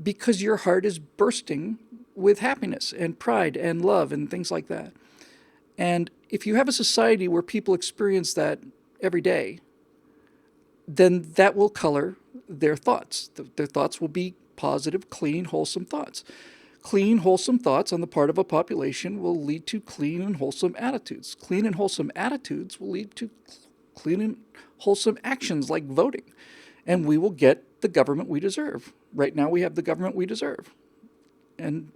because your heart is bursting with happiness and pride and love and things like that. And if you have a society where people experience that every day, then that will color their thoughts. Their thoughts will be positive, clean, wholesome thoughts. Clean, wholesome thoughts on the part of a population will lead to clean and wholesome attitudes. Clean and wholesome attitudes will lead to clean and wholesome actions like voting. And we will get the government we deserve. Right now we have the government we deserve. And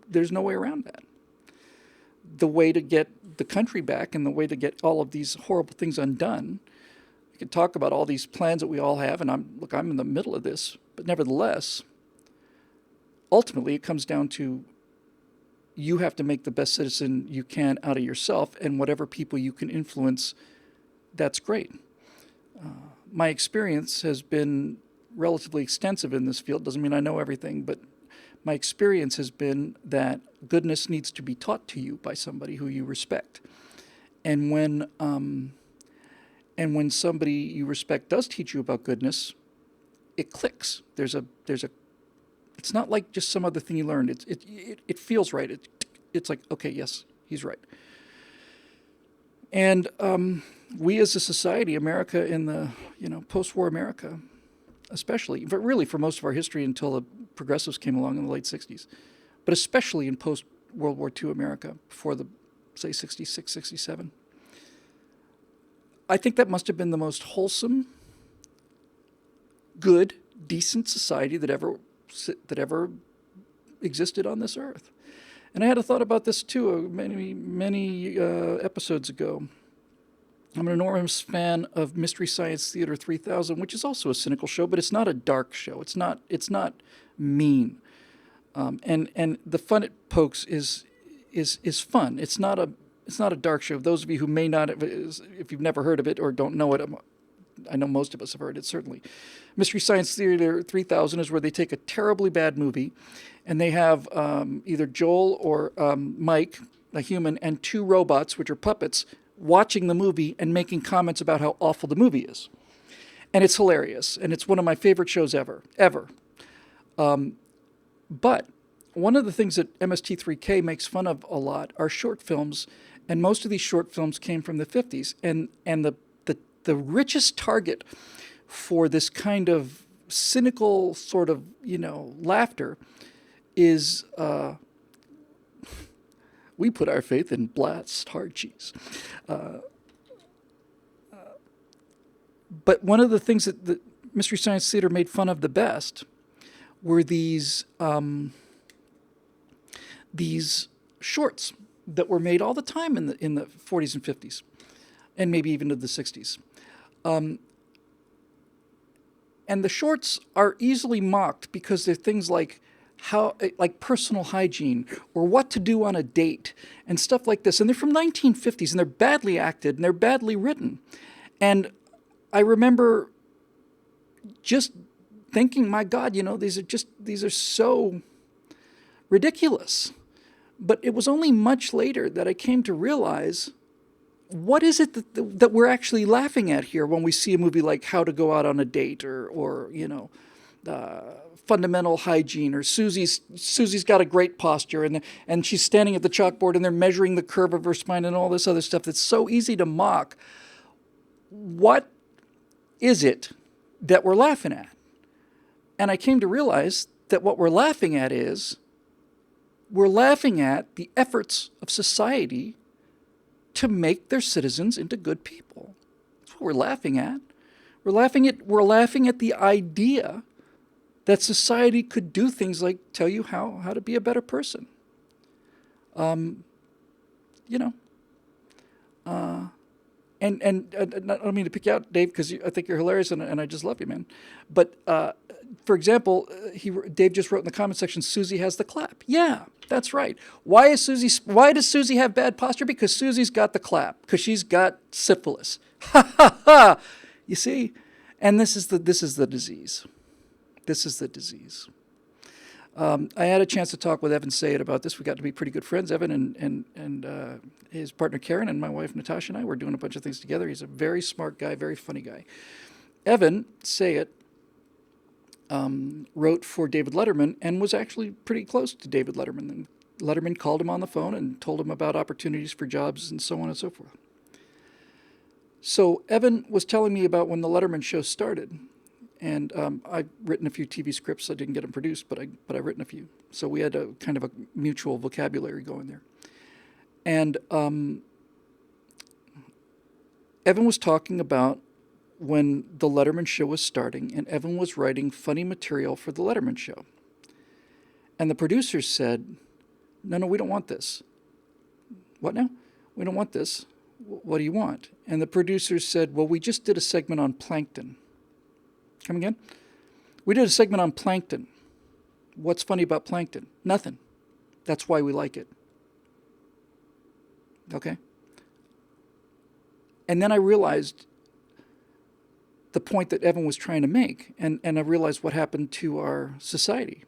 there's no way around that. The way to get the country back and the way to get all of these horrible things undone, we could talk about all these plans that we all have, and I'm in the middle of this, but nevertheless, ultimately it comes down to you have to make the best citizen you can out of yourself, and whatever people you can influence, that's great. My experience has been relatively extensive in this field. Doesn't mean I know everything, but my experience has been that goodness needs to be taught to you by somebody who you respect. And when somebody you respect does teach you about goodness, it clicks. There's a. It's not like just some other thing you learned. It feels right. It's like, okay, yes, he's right. And we as a society, America in the post-war America, especially, but really for most of our history until the progressives came along in the late 60s, but especially in post-World War II America, before the, say, 66, 67. I think that must have been the most wholesome, good, decent society that ever existed on this earth. And I had a thought about this too many episodes ago. I'm an enormous fan of Mystery Science Theater 3000, which is also a cynical show, but it's not a dark show. It's not mean. And the fun it pokes is fun. It's not a dark show. Those of you who may not, if you've never heard of it or don't know it, I know most of us have heard it, certainly. Mystery Science Theater 3000 is where they take a terribly bad movie and they have either Joel or Mike, a human, and 2 robots, which are puppets, watching the movie and making comments about how awful the movie is. And it's hilarious. And it's one of my favorite shows ever. But one of the things that MST3K makes fun of a lot are short films. And most of these short films came from the 50s. And the richest target for this kind of cynical sort of, laughter is we put our faith in blast hard cheese. But one of the things that the Mystery Science Theater made fun of the best were these shorts that were made all the time in the 40s and 50s, and maybe even to the 60s. And the shorts are easily mocked because they're things like personal hygiene or what to do on a date and stuff like this. And they're from 1950s, and they're badly acted and they're badly written. And I remember just thinking, my God, these are so ridiculous. But it was only much later that I came to realize, what is it that we're actually laughing at here when we see a movie like How to Go Out on a Date or Fundamental Hygiene, or Susie's got a great posture and she's standing at the chalkboard and they're measuring the curve of her spine and all this other stuff that's so easy to mock. What is it that we're laughing at? And I came to realize that what we're laughing at is we're laughing at the efforts of society to make their citizens into good people. That's what we're laughing at. We're laughing at the idea that society could do things like tell you how to be a better person. And I don't mean to pick you out, Dave, because I think you're hilarious and I just love you, man. But for example, Dave just wrote in the comment section, Susie has the clap. Yeah, that's right. Why does Susie have bad posture? Because Susie's got the clap. Because she's got syphilis. Ha ha ha! You see, and this is the disease. This is the disease. I had a chance to talk with Evan Sayed about this. We got to be pretty good friends. Evan and his partner Karen and my wife Natasha and I were doing a bunch of things together. He's a very smart guy, very funny guy. Evan Sayed wrote for David Letterman and was actually pretty close to David Letterman. And Letterman called him on the phone and told him about opportunities for jobs and so on and so forth. So Evan was telling me about when the Letterman show started. And I've written a few TV scripts. I didn't get them produced, but I've written a few. So we had a kind of a mutual vocabulary going there. And Evan was talking about when the Letterman show was starting, and Evan was writing funny material for the Letterman show. And the producers said, no, we don't want this. What now? We don't want this. What do you want? And the producers said, well, we just did a segment on plankton. Come again? We did a segment on plankton. What's funny about plankton? Nothing. That's why we like it. Okay? And then I realized the point that Evan was trying to make, and I realized what happened to our society.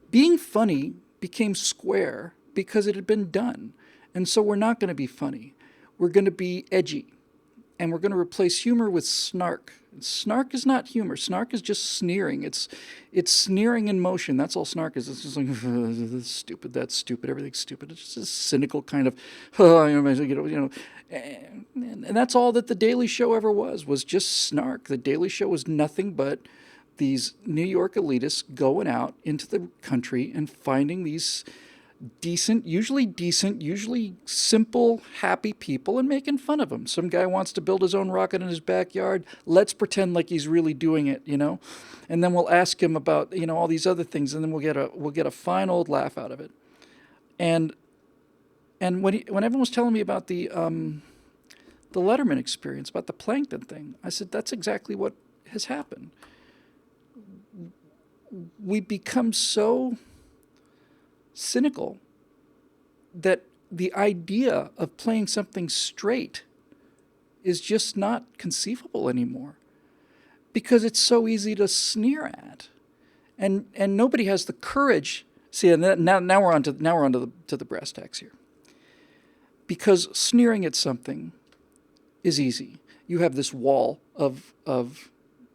Being funny became square because it had been done. And so we're not going to be funny. We're going to be edgy. And we're going to replace humor with snark. Snark is not humor. Snark is just sneering. It's sneering in motion. That's all snark is. It's just like, that's stupid, everything's stupid. It's just a cynical kind of, and that's all that The Daily Show ever was just snark. The Daily Show was nothing but these New York elitists going out into the country and finding these decent, usually simple, happy people and making fun of them. Some guy wants to build his own rocket in his backyard. Let's pretend like he's really doing it, and then we'll ask him about, all these other things, and then we'll get a fine old laugh out of it. And when everyone was telling me about the Letterman experience, about the plankton thing, I said, that's exactly what has happened. We become so cynical that the idea of playing something straight is just not conceivable anymore because it's so easy to sneer at, and nobody has the courage. See, and now we're on to the brass tacks here. Because sneering at something is easy. You have this wall of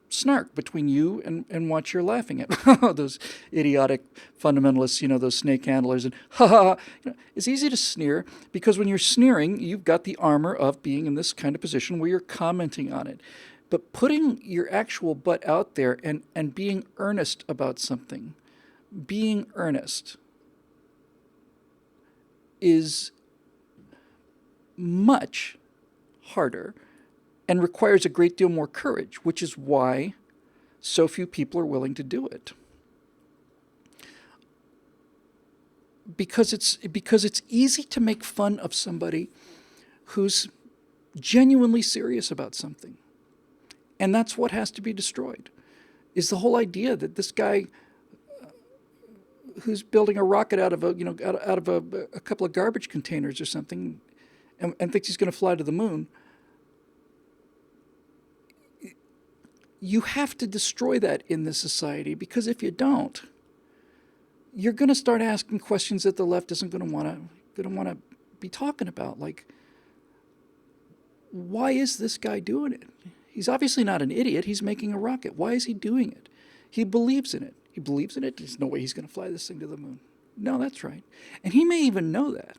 snark between you and what you're laughing at. Those idiotic fundamentalists, those snake handlers, and ha ha. It's easy to sneer because when you're sneering, you've got the armor of being in this kind of position where you're commenting on it. But putting your actual butt out there and being earnest about something, being earnest is much harder and requires a great deal more courage, which is why so few people are willing to do it. Because it's easy to make fun of somebody who's genuinely serious about something. And that's what has to be destroyed, is the whole idea that this guy who's building a rocket out of a couple of garbage containers or something and thinks he's going to fly to the moon. You have to destroy that in this society, because if you don't, you're going to start asking questions that the left isn't going to want to be talking about, like, why is this guy doing it? He's obviously not an idiot. He's making a rocket. Why is he doing it? He believes in it. He believes in it. There's no way he's going to fly this thing to the moon. No, that's right. And he may even know that.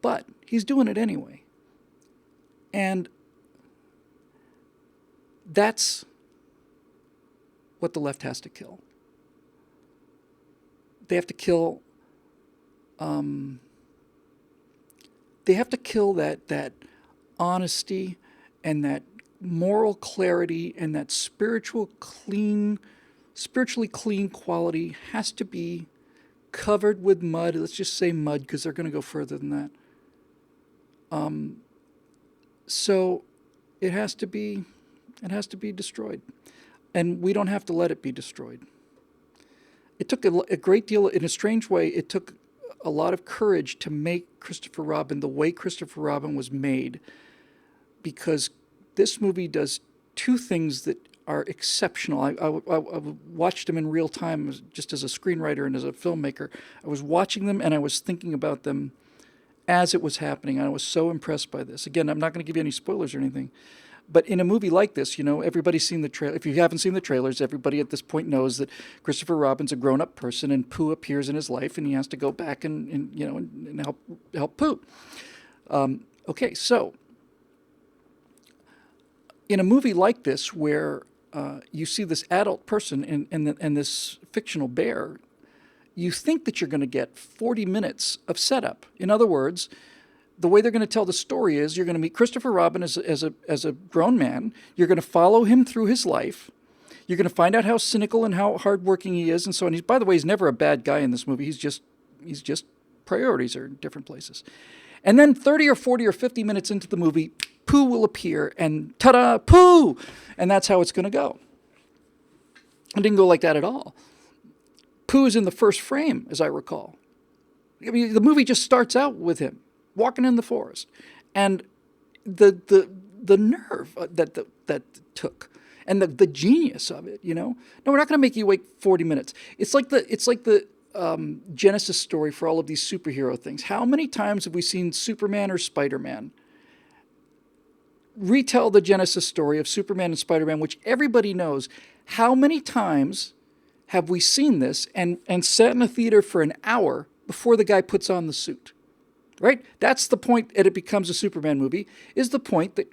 But he's doing it anyway. And that's what the left has to kill. They have to kill. They have to kill that honesty and that moral clarity and that spiritually clean quality has to be covered with mud. Let's just say mud, because they're going to go further than that. So it has to be destroyed, and we don't have to let it be destroyed. It took a great deal, in a strange way, it took a lot of courage to make Christopher Robin the way Christopher Robin was made, because this movie does two things that are exceptional. I watched them in real time, just as a screenwriter and as a filmmaker. I was watching them and I was thinking about them as it was happening. I was so impressed by this. Again, I'm not going to give you any spoilers or anything. But in a movie like this, everybody's seen the trailer. If you haven't seen the trailers, everybody at this point knows that Christopher Robin's a grown-up person, and Pooh appears in his life, and he has to go back and help Pooh. Okay, so in a movie like this, where you see this adult person and this fictional bear, you think that you're going to get 40 minutes of setup. In other words, the way they're going to tell the story is you're going to meet Christopher Robin as a grown man. You're going to follow him through his life. You're going to find out how cynical and how hardworking he is, and so on. By the way, he's never a bad guy in this movie. He's just priorities are in different places. And then 30 or 40 or 50 minutes into the movie, Pooh will appear, and ta-da, Pooh! And that's how it's going to go. It didn't go like that at all. Pooh is in the first frame, as I recall. I mean, the movie just starts out with him walking in the forest, and the nerve that took, and the genius of it. No, we're not going to make you wait 40 minutes. It's like the Genesis story for all of these superhero things. How many times have we seen Superman or Spider-Man retell the Genesis story of Superman and Spider-Man, which everybody knows? How many times have we seen this and sat in a theater for an hour before the guy puts on the suit? Right? That's the point that it becomes a Superman movie, is the point that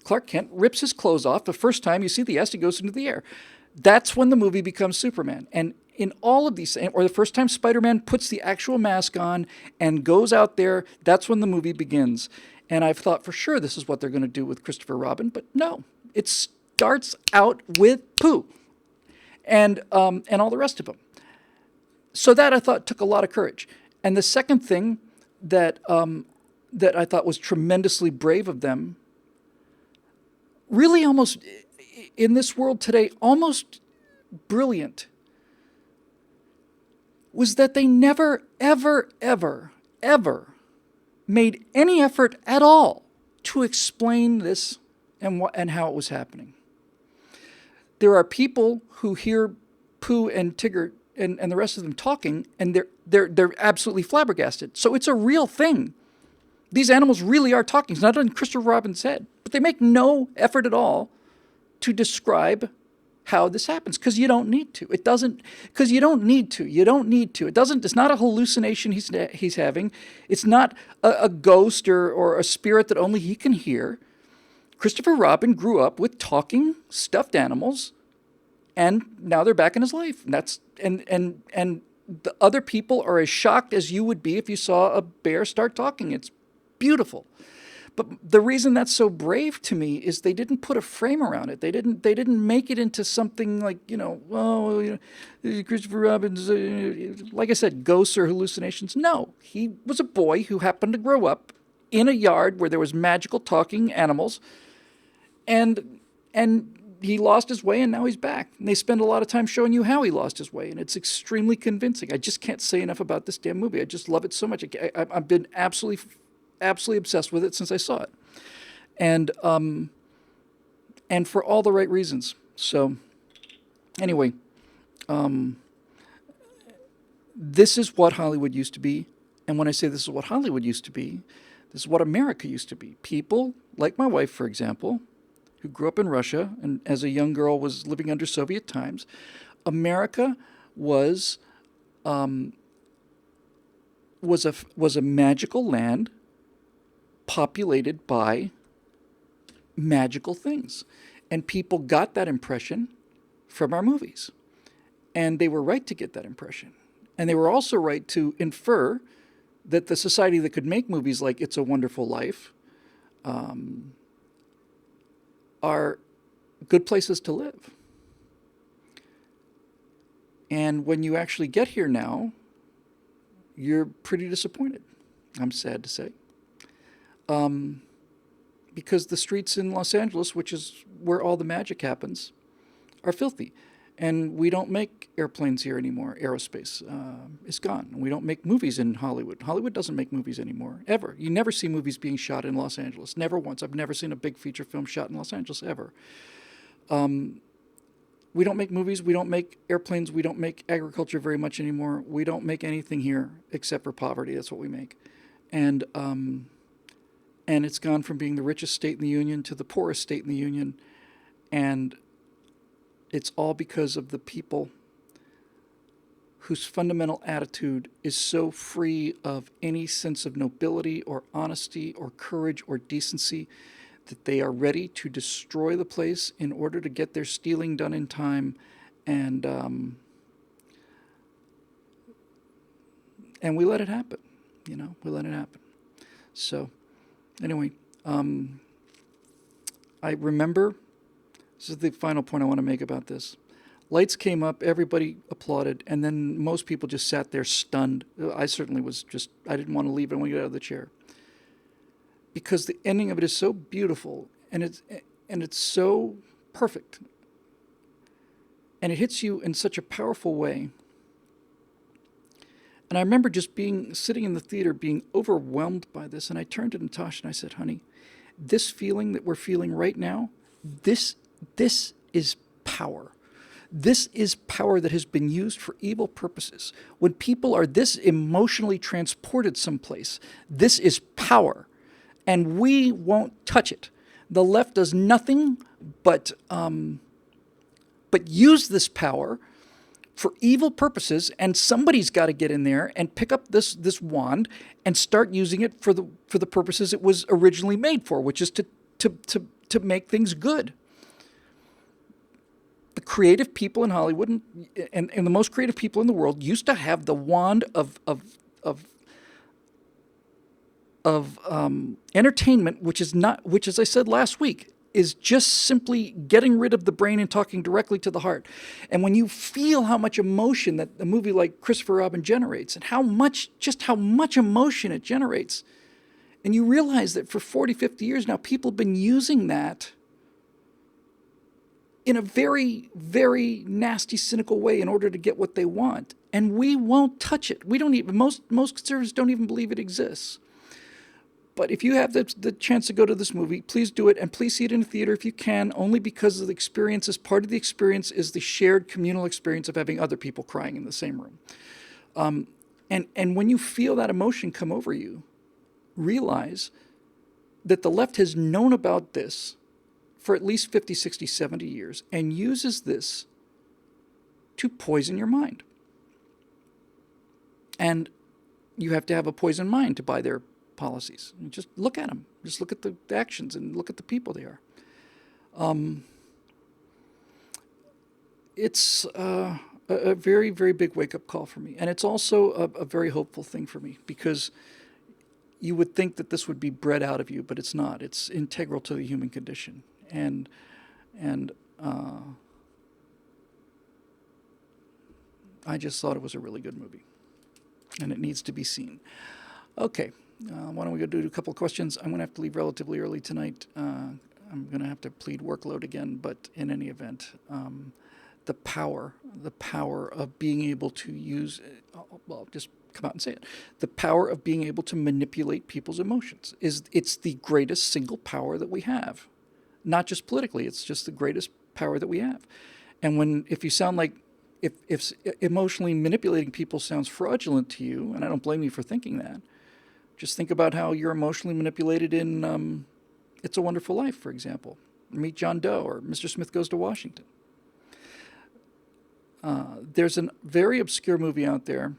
Clark Kent rips his clothes off. The first time you see the S, he goes into the air. That's when the movie becomes Superman. And in all of these, or the first time Spider-Man puts the actual mask on and goes out there, that's when the movie begins. And I've thought for sure this is what they're going to do with Christopher Robin, but no. It starts out with Pooh and all the rest of them. So that, I thought, took a lot of courage. And the second thing that I thought was tremendously brave of them, really almost, in this world today, almost brilliant, was that they never, ever, ever, ever made any effort at all to explain this and how it was happening. There are people who hear Pooh and Tigger and the rest of them talking, and they're absolutely flabbergasted. So it's a real thing. These animals really are talking. It's not in Christopher Robin's head. But they make no effort at all to describe how this happens, because you don't need to. It doesn't, because you don't need to. You don't need to. It doesn't, it's not a hallucination he's having. It's not a ghost or a spirit that only he can hear. Christopher Robin grew up with talking stuffed animals, and now they're back in his life. And that's and the other people are as shocked as you would be if you saw a bear start talking. It's beautiful. But the reason that's so brave to me is they didn't put a frame around it. They didn't make it into something like, Christopher Robin's, like I said, ghosts or hallucinations. No, he was a boy who happened to grow up in a yard where there was magical talking animals, and he lost his way, and now he's back. And they spend a lot of time showing you how he lost his way, and it's extremely convincing. I just can't say enough about this damn movie. I just love it so much. I've been absolutely obsessed with it since I saw it, and for all the right reasons. So, anyway, this is what Hollywood used to be, and when I say this is what Hollywood used to be, this is what America used to be. People like my wife, for example, who grew up in Russia and as a young girl was living under Soviet times. America was a magical land populated by magical things. And people got that impression from our movies. And they were right to get that impression. And they were also right to infer that the society that could make movies like It's a Wonderful Life are good places to live. And when you actually get here now, you're pretty disappointed, I'm sad to say. Because the streets in Los Angeles, which is where all the magic happens, are filthy. And we don't make airplanes here anymore. Aerospace is gone. We don't make movies in Hollywood. Hollywood doesn't make movies anymore, ever. You never see movies being shot in Los Angeles. Never once. I've never seen a big feature film shot in Los Angeles, ever. We don't make movies. We don't make airplanes. We don't make agriculture very much anymore. We don't make anything here except for poverty. That's what we make. And it's gone from being the richest state in the Union to the poorest state in the Union. And it's all because of the people whose fundamental attitude is so free of any sense of nobility or honesty or courage or decency that they are ready to destroy the place in order to get their stealing done in time. And we let it happen. We let it happen. So anyway, I remember, this is the final point I want to make about this. Lights came up, everybody applauded, and then most people just sat there stunned. I certainly was I didn't want to leave. I want to get out of the chair. Because the ending of it is so beautiful, and it's so perfect. And it hits you in such a powerful way. And I remember just sitting in the theater, being overwhelmed by this, and I turned to Natasha and I said, honey, this feeling that we're feeling right now, this is power. This is power that has been used for evil purposes. When people are this emotionally transported someplace, this is power. And we won't touch it. The left does nothing but use this power for evil purposes, and somebody's got to get in there and pick up this wand and start using it for the purposes it was originally made for, which is to make things good. The creative people in Hollywood and the most creative people in the world used to have the wand of entertainment, which as I said last week, is just simply getting rid of the brain and talking directly to the heart. And when you feel how much emotion that a movie like Christopher Robin generates, and how much emotion it generates, and you realize that for 40, 50 years now, people have been using that in a very, very nasty, cynical way in order to get what they want. And we won't touch it. We don't even, most conservatives don't even believe it exists. But if you have the chance to go to this movie, please do it, and please see it in a theater if you can, only because of the experience. As part of the experience is the shared communal experience of having other people crying in the same room. And when you feel that emotion come over you, realize that the left has known about this for at least 50, 60, 70 years and uses this to poison your mind. And you have to have a poisoned mind to buy their policies. And just look at them. Just look at the actions and look at the people they are. It's a very, very big wake-up call for me. And it's also a very hopeful thing for me, because you would think that this would be bred out of you, but it's not. It's integral to the human condition. And I just thought it was a really good movie, and it needs to be seen. Okay, why don't we go do a couple of questions? I'm going to have to leave relatively early tonight. I'm going to have to plead workload again, but in any event, the power of being able to use, well, just come out and say it. The power of being able to manipulate people's emotions it's the greatest single power that we have. Not just politically, it's just the greatest power that we have. And if you sound like, if emotionally manipulating people sounds fraudulent to you, and I don't blame you for thinking that, just think about how you're emotionally manipulated in It's a Wonderful Life, for example. Meet John Doe, or Mr. Smith Goes to Washington. There's a very obscure movie out there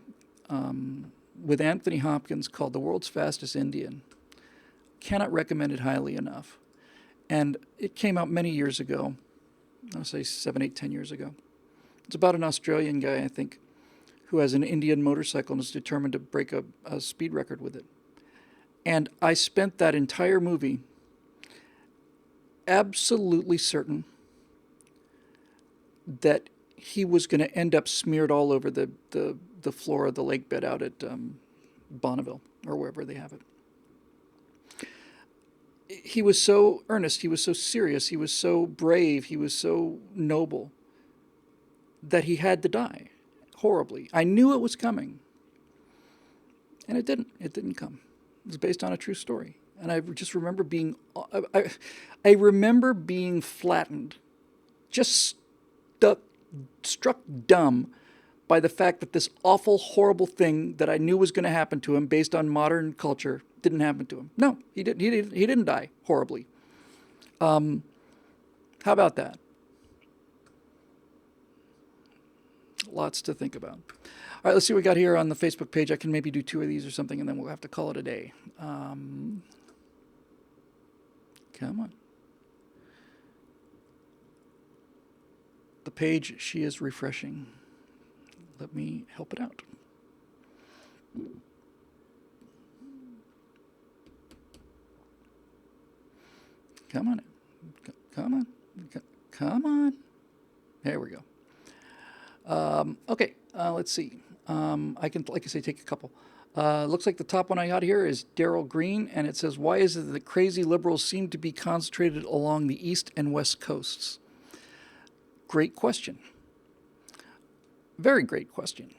with Anthony Hopkins called The World's Fastest Indian. Cannot recommend it highly enough. And it came out many years ago. I'll say 7, 8, 10 years ago. It's about an Australian guy, I think, who has an Indian motorcycle and is determined to break a speed record with it. And I spent that entire movie absolutely certain that he was going to end up smeared all over the floor of the lake bed out at Bonneville, or wherever they have it. He was so earnest, he was so serious, he was so brave, he was so noble that he had to die horribly. I knew it was coming, and it didn't. It didn't come. It was based on a true story, and I just remember I remember being flattened, just struck dumb by the fact that this awful, horrible thing that I knew was going to happen to him based on modern culture didn't happen to him. No, he didn't die horribly. How about that? Lots to think about. All right, let's see what we got here on the Facebook page. I can maybe do 2 of these or something, and then we'll have to call it a day. Come on. The page she is refreshing. Let me help it out. Come on. Come on. Come on. There we go. Okay, let's see. I can, like I say, take a couple. Looks like the top one I got here is Daryl Green, and it says, why is it that crazy liberals seem to be concentrated along the east and west coasts? Great question. Very great question.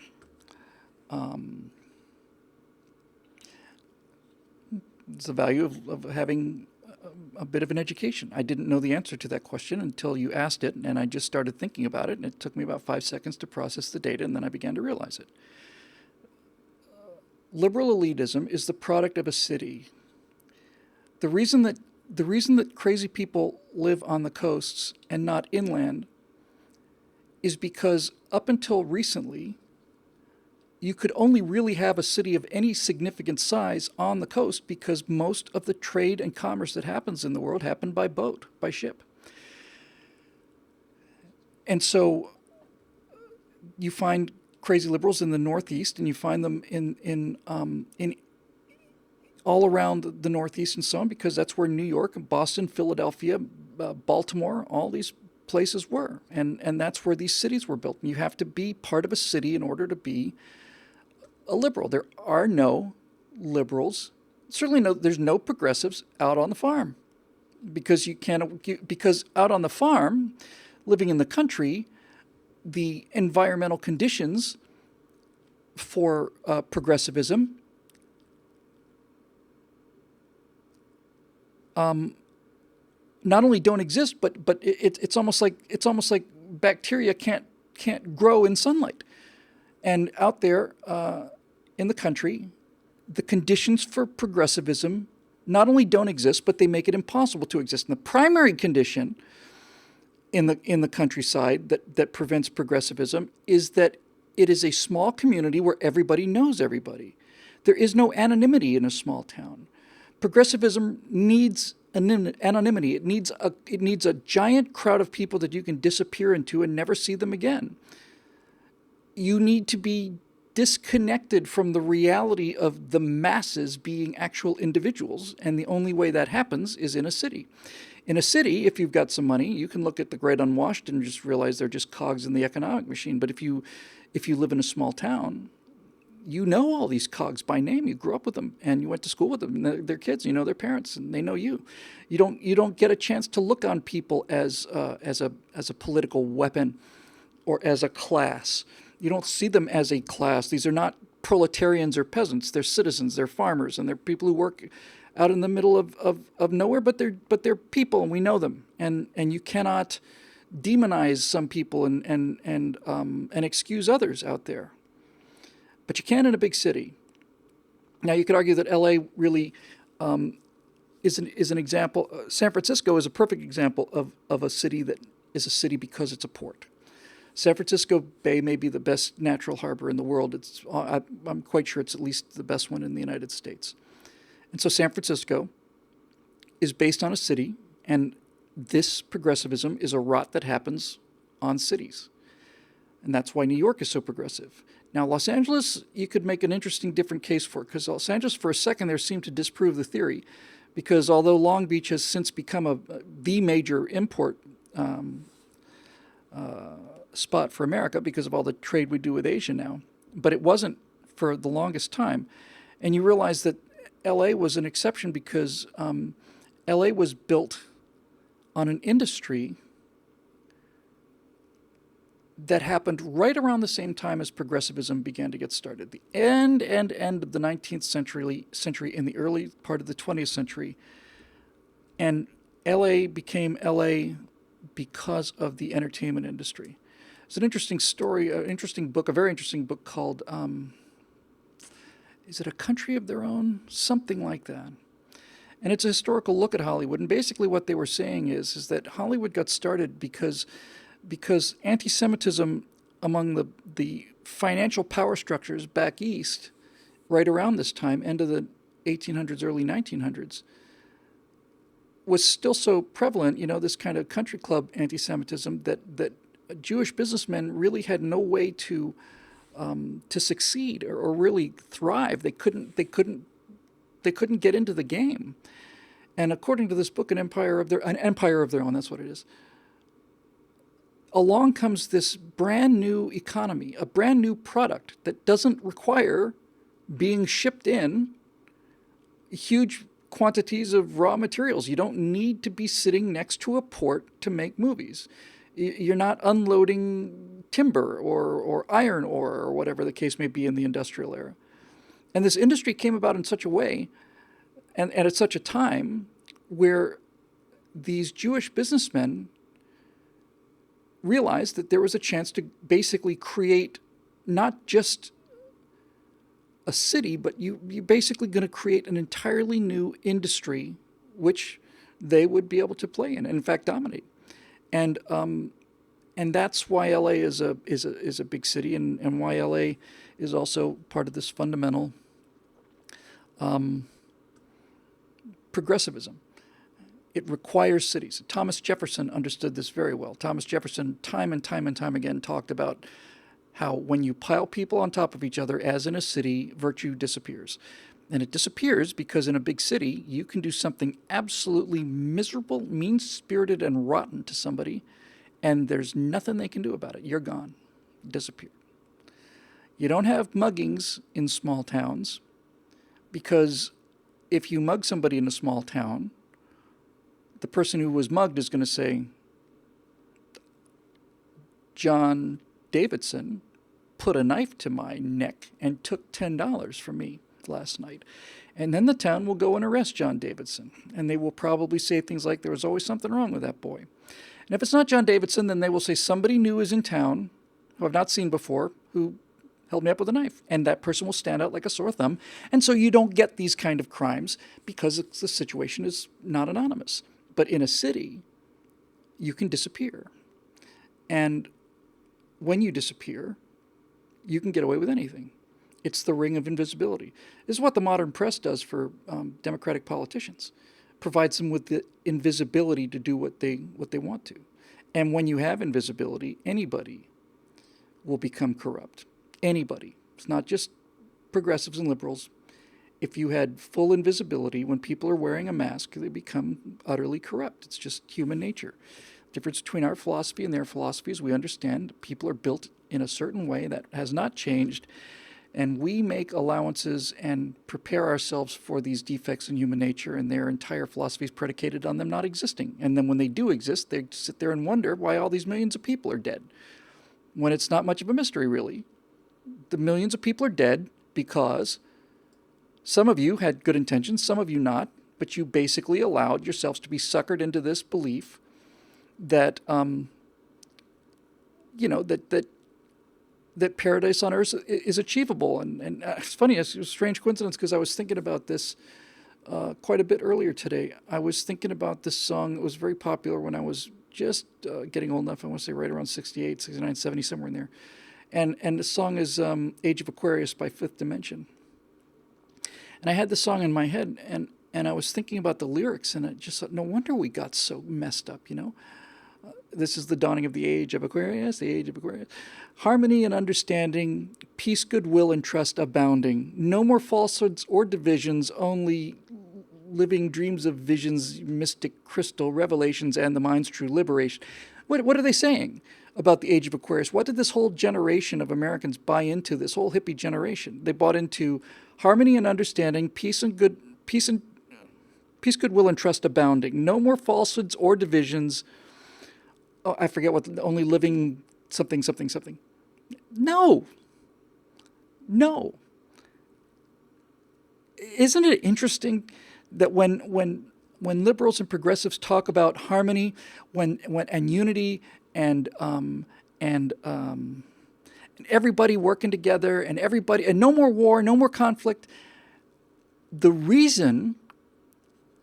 It's the value of having a bit of an education. I didn't know the answer to that question until you asked it, and I just started thinking about it, and it took me about 5 seconds to process the data, and then I began to realize it. Liberal elitism is the product of a city. The reason that crazy people live on the coasts and not inland is because up until recently, you could only really have a city of any significant size on the coast because most of the trade and commerce that happens in the world happened by boat, by ship. And so you find crazy liberals in the Northeast, and you find them in all around the Northeast and so on, because that's where New York, Boston, Philadelphia, Baltimore, all these places were. And that's where these cities were built. And you have to be part of a city in order to be a liberal. There are no liberals, there's no progressives out on the farm, because because out on the farm, living in the country, the environmental conditions for progressivism not only don't exist, but it's almost like bacteria can't grow in sunlight. And out there in the country, the conditions for progressivism not only don't exist, but they make it impossible to exist. And the primary condition in the countryside that prevents progressivism is that it is a small community where everybody knows everybody. There is no anonymity in a small town. Progressivism needs anonymity. It needs a giant crowd of people that you can disappear into and never see them again. You need to be disconnected from the reality of the masses being actual individuals, and the only way that happens is in a city. In a city, if you've got some money, you can look at the great unwashed and just realize they're just cogs in the economic machine. But if you live in a small town, you know all these cogs by name. You grew up with them, and you went to school with them. And they're kids. You know their parents, and they know you. You don't get a chance to look on people as a political weapon or as a class. You don't see them as a class. These are not proletarians or peasants. They're citizens. They're farmers, and they're people who work out in the middle of nowhere. But they're people, and we know them. And you cannot demonize some people and excuse others out there. But you can in a big city. Now you could argue that L.A. really is an example. San Francisco is a perfect example of a city that is a city because it's a port. San Francisco Bay may be the best natural harbor in the world. I'm quite sure it's at least the best one in the United States. And so San Francisco is based on a city, and this progressivism is a rot that happens on cities. And that's why New York is so progressive. Now, Los Angeles, you could make an interesting different case for, because Los Angeles, for a second there, seemed to disprove the theory, because although Long Beach has since become the major import spot for America because of all the trade we do with Asia now, but it wasn't for the longest time. And you realize that LA was an exception because LA was built on an industry that happened right around the same time as progressivism began to get started. The end of the 19th century in the early part of the 20th century. And LA became LA because of the entertainment industry. It's an interesting story, an interesting book, a very interesting book called, is it A Country of Their Own? Something like that. And it's a historical look at Hollywood. And basically what they were saying is that Hollywood got started because anti-Semitism among the financial power structures back east, right around this time, end of the 1800s, early 1900s, was still so prevalent, this kind of country club anti-Semitism that Jewish businessmen really had no way to succeed or really thrive. They couldn't get into the game. And according to this book, an empire of their own, that's what it is. Along comes this brand new economy, a brand new product that doesn't require being shipped in huge quantities of raw materials. You don't need to be sitting next to a port to make movies. You're not unloading timber or iron ore or whatever the case may be in the industrial era. And this industry came about in such a way and at such a time where these Jewish businessmen realized that there was a chance to basically create not just a city, but you're basically going to create an entirely new industry which they would be able to play in and in fact dominate. And that's why LA is a big city, and why LA is also part of this fundamental progressivism. It requires cities. Thomas Jefferson understood this very well. Thomas Jefferson, time and time again, talked about how when you pile people on top of each other, as in a city, virtue disappears. And it disappears because in a big city, you can do something absolutely miserable, mean-spirited, and rotten to somebody, and there's nothing they can do about it. You're gone. Disappeared. You don't have muggings in small towns, because if you mug somebody in a small town, the person who was mugged is going to say, John Davidson put a knife to my neck and took $10 from me last night. And then the town will go and arrest John Davidson. And they will probably say things like, there was always something wrong with that boy. And if it's not John Davidson, then they will say somebody new is in town, who I've not seen before, who held me up with a knife. And that person will stand out like a sore thumb. And so you don't get these kind of crimes because the situation is not anonymous. But in a city, you can disappear. And when you disappear, you can get away with anything. It's the ring of invisibility. This is what the modern press does for Democratic politicians. Provides them with the invisibility to do what they want to. And when you have invisibility, anybody will become corrupt. Anybody. It's not just progressives and liberals. If you had full invisibility, when people are wearing a mask, they become utterly corrupt. It's just human nature. The difference between our philosophy and their philosophy is we understand people are built in a certain way that has not changed, and we make allowances and prepare ourselves for these defects in human nature, and their entire philosophy is predicated on them not existing. And then when they do exist, they sit there and wonder why all these millions of people are dead, when it's not much of a mystery, really. The millions of people are dead because some of you had good intentions, some of you not, but you basically allowed yourselves to be suckered into this belief that, that paradise on earth is achievable. And it's funny, it's a strange coincidence because I was thinking about this quite a bit earlier today. I was thinking about this song that was very popular when I was just getting old enough, I want to say right around 68, 69, 70, somewhere in there. And the song is Age of Aquarius by Fifth Dimension. And I had the song in my head, and I was thinking about the lyrics, and I just thought, no wonder we got so messed up, This is the dawning of the age of Aquarius, the age of Aquarius. Harmony and understanding, peace, goodwill, and trust abounding. No more falsehoods or divisions, only living dreams of visions, mystic crystal revelations, and the mind's true liberation. What are they saying about the age of Aquarius? What did this whole generation of Americans buy into, this whole hippie generation? They bought into harmony and understanding, peace, goodwill, and trust abounding. No more falsehoods or divisions. Oh, I forget what, only living something, something, something. No. Isn't it interesting that when liberals and progressives talk about harmony, and unity and everybody working together and no more war, no more conflict, the reason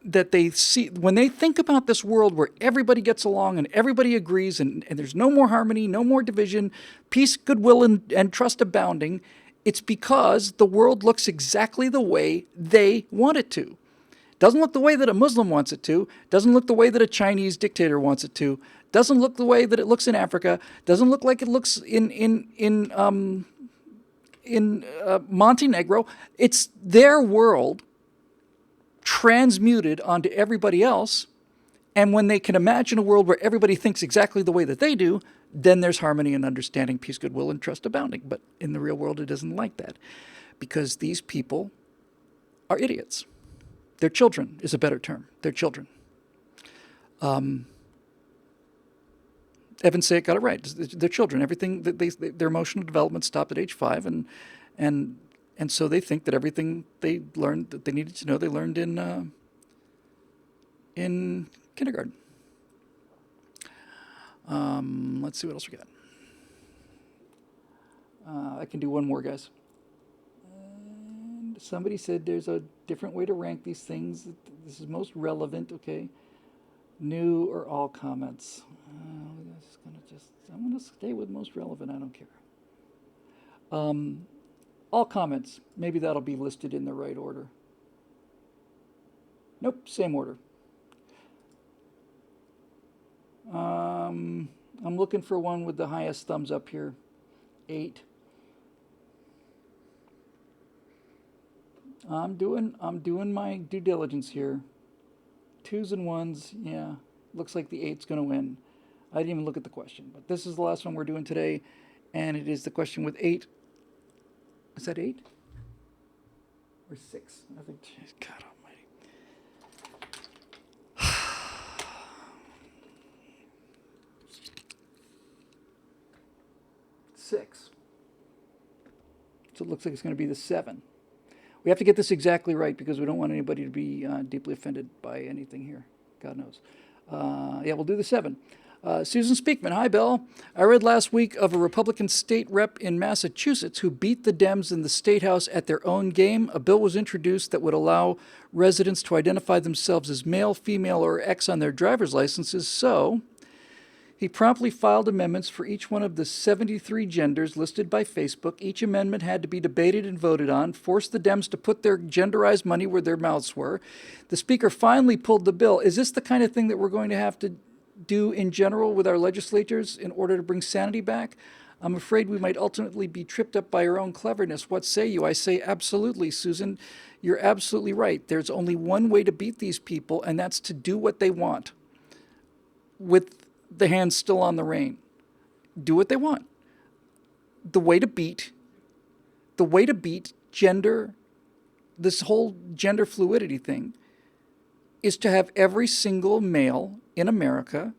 that they see, when they think about this world where everybody gets along and everybody agrees and there's no more harmony, no more division, peace, goodwill, and trust abounding, it's because the world looks exactly the way they want it to. Doesn't look the way that a Muslim wants it to, doesn't look the way that a Chinese dictator wants it to, doesn't look the way that it looks in Africa, doesn't look like it looks in Montenegro. It's their world transmuted onto everybody else, and when they can imagine a world where everybody thinks exactly the way that they do, then there's harmony and understanding, peace, goodwill, and trust abounding. But in the real world, it isn't like that, because these people are idiots. Their children is a better term. They're children. Evan Sayek got it right. They're children. Everything that their emotional development stopped at age 5, and so they think that everything they learned that they needed to know, they learned in kindergarten. Let's see what else we got. I can do one more, guys. And somebody said there's a different way to rank these things. This is most relevant, okay? New or all comments. I'm gonna stay with most relevant. I don't care. All comments. Maybe that'll be listed in the right order. Nope, same order. I'm looking for one with the highest thumbs up here. 8. I'm doing my due diligence here. 2s and 1s, yeah. Looks like the 8's going to win. I didn't even look at the question, but this is the last one we're doing today, and it is the question with 8. Is that 8? Or 6? I think, God almighty. 6. So it looks like it's going to be the 7. We have to get this exactly right because we don't want anybody to be deeply offended by anything here. God knows. Yeah, we'll do the 7. Susan Speakman, hi, Bill. I read last week of a Republican state rep in Massachusetts who beat the Dems in the state house at their own game. A bill was introduced that would allow residents to identify themselves as male, female, or X on their driver's licenses. So he promptly filed amendments for each one of the 73 genders listed by Facebook. Each amendment had to be debated and voted on, forced the Dems to put their genderized money where their mouths were. The Speaker finally pulled the bill. Is this the kind of thing that we're going to have to do in general with our legislatures in order to bring sanity back? I'm afraid we might ultimately be tripped up by our own cleverness. What say you? I say absolutely, Susan. You're absolutely right. There's only one way to beat these people, and that's to do what they want with the hand still on the rein. Do what they want. The way to beat gender, this whole gender fluidity thing, is to have every single male in America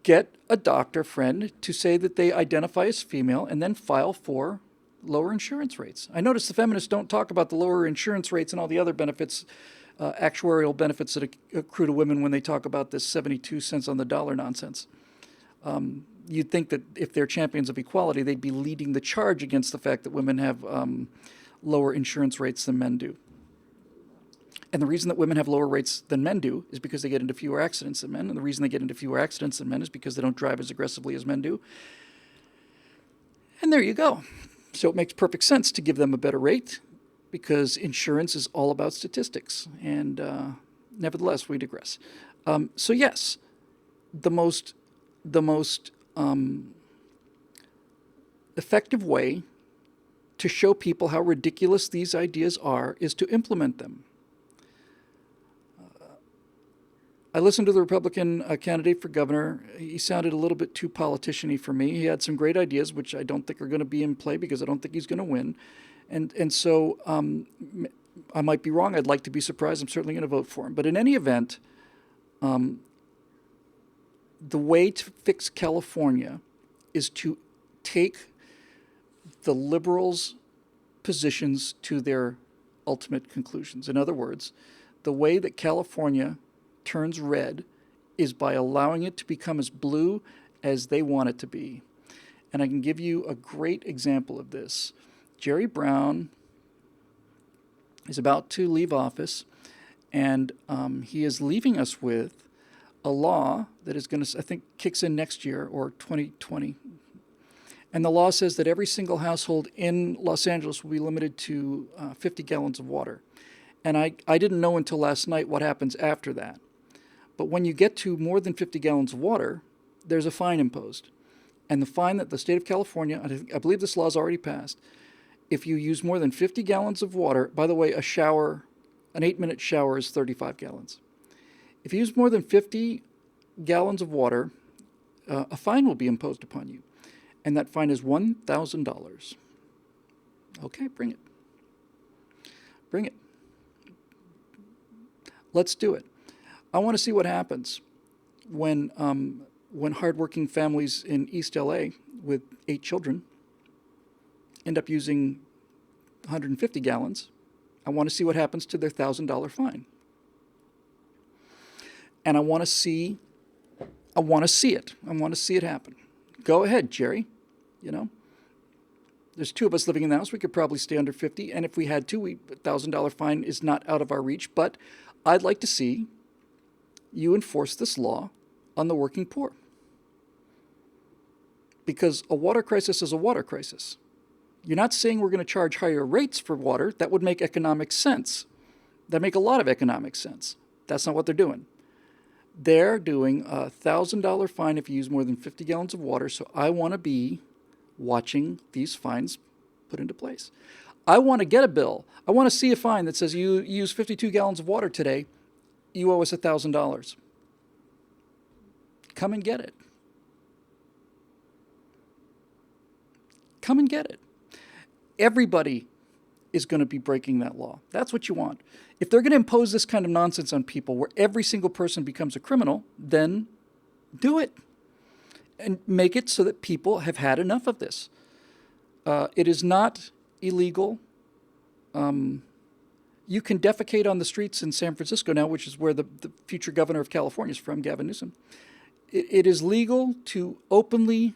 get a doctor friend to say that they identify as female and then file for lower insurance rates. I notice the feminists don't talk about the lower insurance rates and all the other benefits, actuarial benefits that accrue to women when they talk about this 72 cents on the dollar nonsense. You'd think that if they're champions of equality, they'd be leading the charge against the fact that women have lower insurance rates than men do. And the reason that women have lower rates than men do is because they get into fewer accidents than men. And the reason they get into fewer accidents than men is because they don't drive as aggressively as men do. And there you go. So it makes perfect sense to give them a better rate because insurance is all about statistics. And nevertheless, we digress. So yes, the most effective way to show people how ridiculous these ideas are is to implement them. I listened to the Republican candidate for governor. He sounded a little bit too politician-y for me. He had some great ideas, which I don't think are going to be in play because I don't think he's going to win. And so I might be wrong. I'd like to be surprised. I'm certainly going to vote for him. But in any event, the way to fix California is to take the liberals' positions to their ultimate conclusions. In other words, the way that California turns red is by allowing it to become as blue as they want it to be. And I can give you a great example of this. Jerry Brown is about to leave office, and he is leaving us with a law that is going to, I think, kicks in next year or 2020. And the law says that every single household in Los Angeles will be limited to 50 gallons of water. And I didn't know until last night what happens after that. But when you get to more than 50 gallons of water, there's a fine imposed. And the fine that the state of California, I believe this law is already passed, if you use more than 50 gallons of water, by the way, an 8-minute shower is 35 gallons. If you use more than 50 gallons of water, a fine will be imposed upon you. And that fine is $1,000. Okay, bring it. Bring it. Let's do it. I want to see what happens when hardworking families in East LA with 8 children end up using 150 gallons. I want to see what happens to their $1,000 fine. And I want to see it. I want to see it happen. Go ahead, Jerry. There's 2 of us living in the house. We could probably stay under 50. And if we had to, $1,000 fine is not out of our reach. But I'd like to see you enforce this law on the working poor. Because a water crisis is a water crisis. You're not saying we're going to charge higher rates for water. That would make economic sense. That make a lot of economic sense. That's not what they're doing. They're doing a $1,000 fine if you use more than 50 gallons of water. So I want to be watching these fines put into place. I want to get a bill. I want to see a fine that says you use 52 gallons of water today, you owe us $1,000. Come and get it. Come and get it. Everybody is going to be breaking that law. That's what you want. If they're going to impose this kind of nonsense on people where every single person becomes a criminal, then do it. And make it so that people have had enough of this. It is not illegal. You can defecate on the streets in San Francisco now, which is where the future governor of California is from, Gavin Newsom. It is legal to openly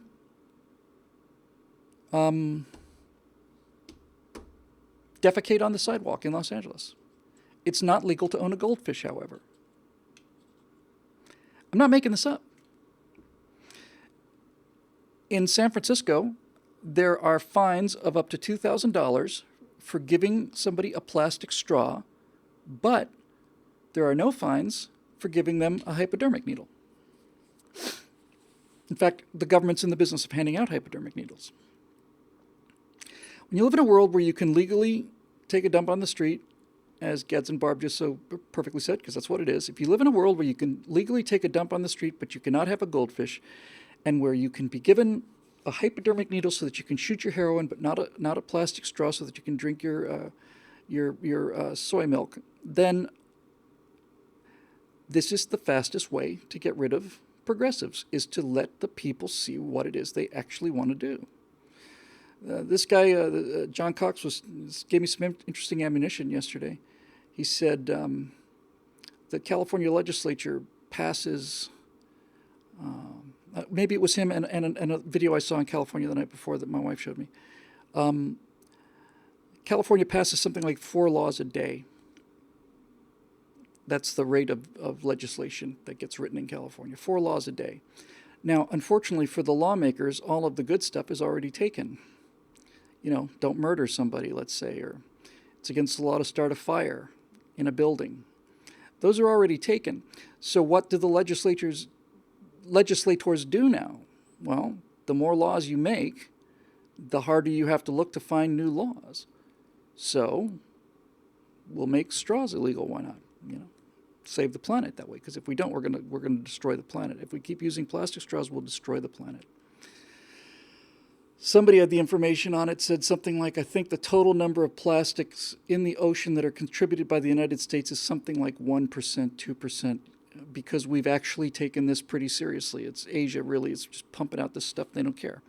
defecate on the sidewalk in Los Angeles. It's not legal to own a goldfish, however. I'm not making this up. In San Francisco, there are fines of up to $2,000 for giving somebody a plastic straw, but there are no fines for giving them a hypodermic needle. In fact, the government's in the business of handing out hypodermic needles. When you live in a world where you can legally take a dump on the street, as Gads and Barb just so perfectly said, because that's what it is, if you live in a world where you can legally take a dump on the street, but you cannot have a goldfish, and where you can be given a hypodermic needle so that you can shoot your heroin, but not a plastic straw so that you can drink your soy milk, then this is the fastest way to get rid of progressives, is to let the people see what it is they actually want to do. This guy, John Cox, gave me some interesting ammunition yesterday. He said the California legislature passes, maybe it was him and a video I saw in California the night before that my wife showed me. California passes something like 4 laws a day. That's the rate of legislation that gets written in California, 4 laws a day. Now, unfortunately for the lawmakers, all of the good stuff is already taken. You know, don't murder somebody, let's say, or it's against the law to start a fire in a building. Those are already taken. So what do the legislators do now? Well, the more laws you make, the harder you have to look to find new laws. So we'll make straws illegal. Why not? You know, save the planet that way. Because if we don't, we're gonna destroy the planet. If we keep using plastic straws, we'll destroy the planet. Somebody had the information on it, said something like, I think the total number of plastics in the ocean that are contributed by the United States is something like 1%, 2%, because we've actually taken this pretty seriously. It's Asia, really. It's just pumping out this stuff. They don't care.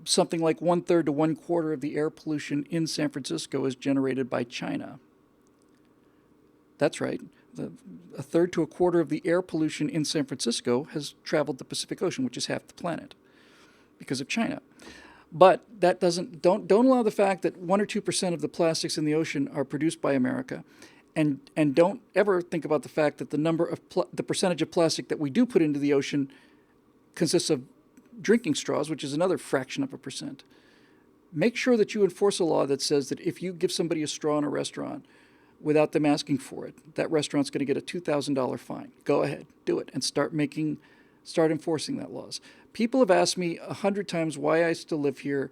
Something like 1/3 to 1/4 of the air pollution in San Francisco is generated by China. That's right. 1/3 to 1/4 of the air pollution in San Francisco has traveled the Pacific Ocean, which is half the planet, because of China. But that don't allow the fact that 1 or 2% of the plastics in the ocean are produced by America, and don't ever think about the fact that the percentage of plastic that we do put into the ocean consists of drinking straws, which is another fraction of a percent. Make sure that you enforce a law that says that if you give somebody a straw in a restaurant without them asking for it, that restaurant's going to get a $2,000 fine. Go ahead, do it, and start enforcing that laws. People have asked me 100 times why I still live here.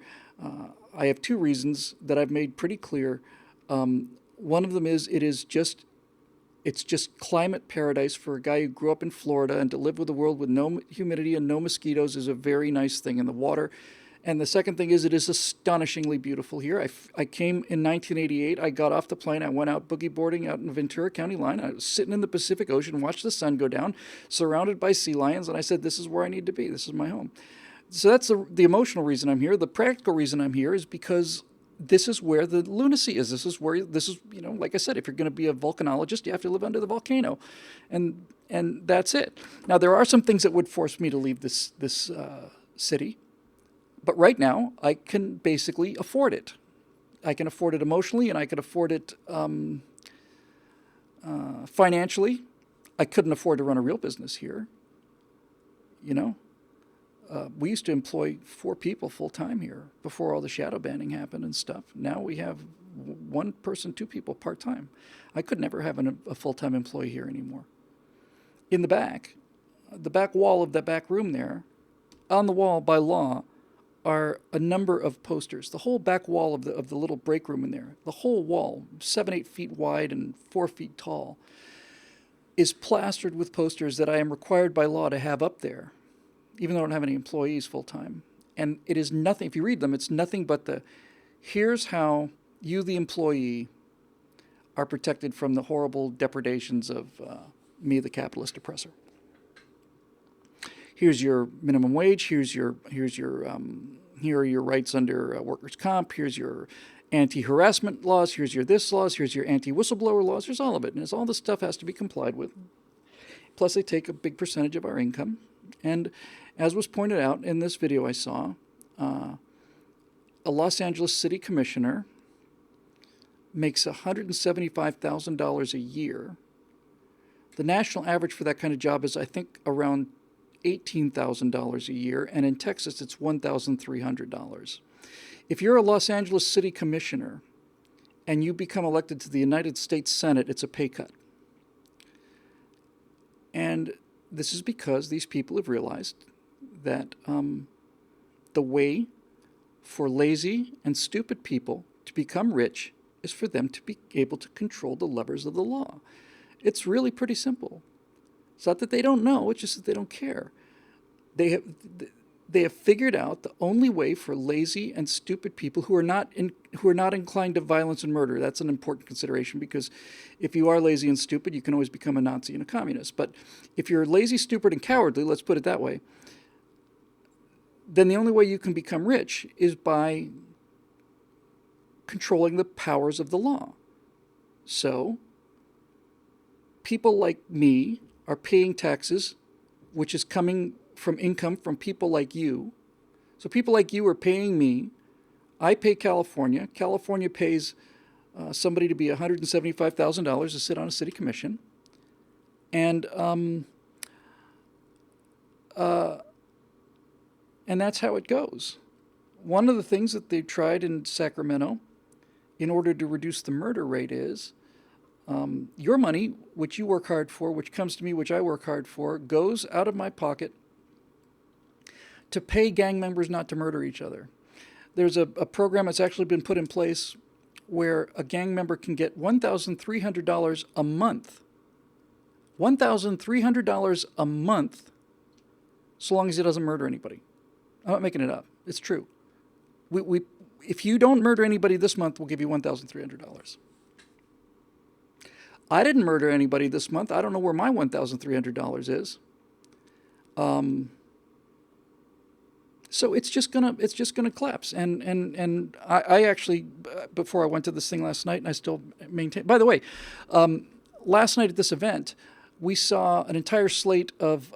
I have 2 reasons that I've made pretty clear. One of them is it's just climate paradise for a guy who grew up in Florida, and to live with a world with no humidity and no mosquitoes is a very nice thing in the water. And the second thing is it is astonishingly beautiful here. I came in 1988. I got off the plane. I went out boogie boarding out in the Ventura County line. I was sitting in the Pacific Ocean, watched the sun go down, surrounded by sea lions, and I said, this is where I need to be. This is my home. So that's the emotional reason I'm here. The practical reason I'm here is because this is where the lunacy is. This is, you know, like I said, if you're going to be a volcanologist, you have to live under the volcano. And that's it. Now, there are some things that would force me to leave this city. But right now, I can basically afford it. I can afford it emotionally, and I can afford it financially. I couldn't afford to run a real business here. You know, we used to employ 4 people full-time here before all the shadow banning happened and stuff. Now we have 1 person, 2 people part-time. I could never have a full-time employee here anymore. In the back wall of that back room there, on the wall by law, are a number of posters. The whole back wall of the little break room in there, the whole wall, 7-8 feet wide and 4 feet tall, is plastered with posters that I am required by law to have up there, even though I don't have any employees full time. And it is nothing, if you read them, it's nothing but here's how you, the employee, are protected from the horrible depredations of me, the capitalist oppressor. Here's your minimum wage. Here's your here are your rights under workers' comp. Here's your anti-harassment laws. Here's your this laws. Here's your anti-whistleblower laws. There's all of it. And all this stuff has to be complied with. Plus, they take a big percentage of our income. And as was pointed out in this video I saw, a Los Angeles City Commissioner makes $175,000 a year. The national average for that kind of job is, I think, around $18,000 a year, and in Texas it's $1,300. If you're a Los Angeles City Commissioner and you become elected to the United States Senate, it's a pay cut. And this is because these people have realized that the way for lazy and stupid people to become rich is for them to be able to control the levers of the law. It's really pretty simple. It's not that they don't know, it's just that they don't care. They have figured out the only way for lazy and stupid people who are not inclined to violence and murder. That's an important consideration, because if you are lazy and stupid, you can always become a Nazi and a communist. But if you're lazy, stupid, and cowardly, let's put it that way, then the only way you can become rich is by controlling the powers of the law. So people like me are paying taxes, which is coming from income from people like you. So people like you are paying me. I pay California. California pays somebody to be $175,000 to sit on a city commission. And that's how it goes. One of the things that they've tried in Sacramento in order to reduce the murder rate is your money, which you work hard for, which comes to me, which I work hard for, goes out of my pocket to pay gang members not to murder each other. There's a program that's actually been put in place where a gang member can get $1,300 a month. $1,300 a month, so long as he doesn't murder anybody. I'm not making it up. It's true. If you don't murder anybody this month, we'll give you $1,300. I didn't murder anybody this month. I don't know where my $1,300 is. So it's just gonna collapse. And I actually, before I went to this thing last night, and I still maintain. By the way, last night at this event, we saw an entire slate of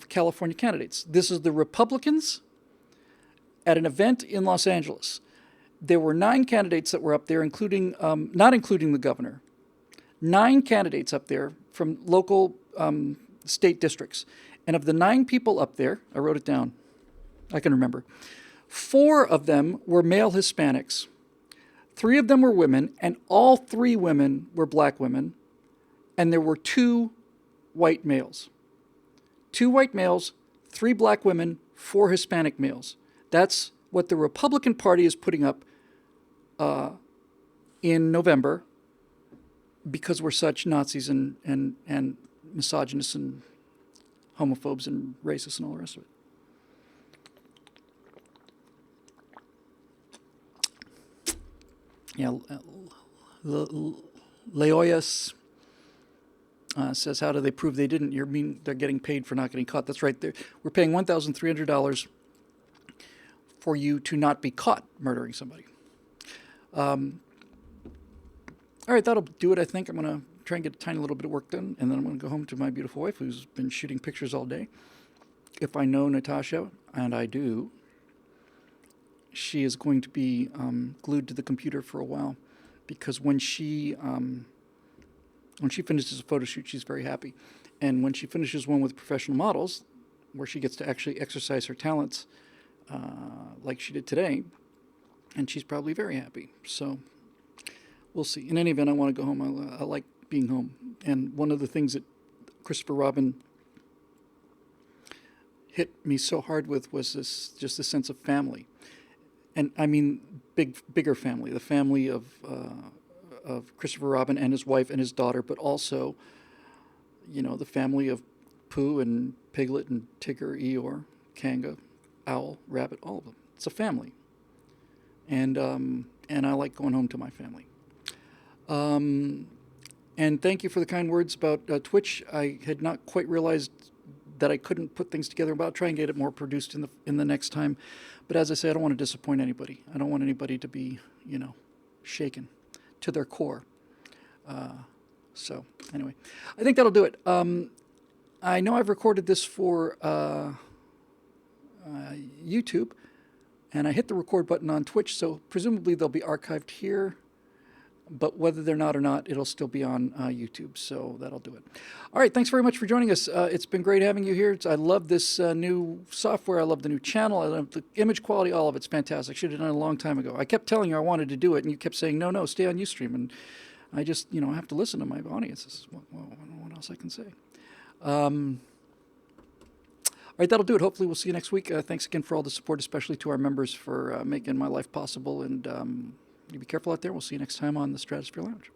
California candidates. This is the Republicans at an event in Los Angeles. There were 9 candidates that were up there, including not including the governor. 9 candidates up there from local state districts. And of the 9 people up there, I wrote it down, I can remember, 4 of them were male Hispanics, 3 of them were women, and all 3 women were black women, and there were 2 white males. 2 white males, 3 black women, 4 Hispanic males. That's what the Republican Party is putting up in November, because we're such Nazis and misogynists and homophobes and racists and all the rest of it. Yeah, Leoyas says, how do they prove they didn't? You mean they're getting paid for not getting caught? That's right. We're paying $1,300 for you to not be caught murdering somebody. All right, that'll do it, I think. I'm going to try and get a tiny little bit of work done, and then I'm going to go home to my beautiful wife, who's been shooting pictures all day. If I know Natasha, and I do, she is going to be glued to the computer for a while, because when she finishes a photo shoot, she's very happy. And when she finishes one with professional models, where she gets to actually exercise her talents like she did today, and she's probably very happy. So we'll see. In any event, I want to go home. I like being home. And one of the things that Christopher Robin hit me so hard with was just this sense of family. And I mean bigger family, the family of Christopher Robin and his wife and his daughter, but also, the family of Pooh and Piglet and Tigger, Eeyore, Kanga, Owl, Rabbit, all of them. It's a family. And I like going home to my family. And thank you for the kind words about Twitch. I had not quite realized that I couldn't put things together, but I'll try and get it more produced in the next time. But as I say, I don't want to disappoint anybody. I don't want anybody to be, shaken to their core. So anyway, I think that'll do it. I know I've recorded this for YouTube, and I hit the record button on Twitch, so presumably they'll be archived here. But whether they're not or not, it'll still be on YouTube, so that'll do it. All right, thanks very much for joining us. It's been great having you here. I love this new software. I love the new channel. I love the image quality. All of it's fantastic. Should have done it a long time ago. I kept telling you I wanted to do it, and you kept saying, no, stay on Ustream. And I just, have to listen to my audiences. I don't know what else I can say. All right, that'll do it. Hopefully we'll see you next week. Thanks again for all the support, especially to our members for making my life possible. And you be careful out there. We'll see you next time on the Stratosphere Lounge.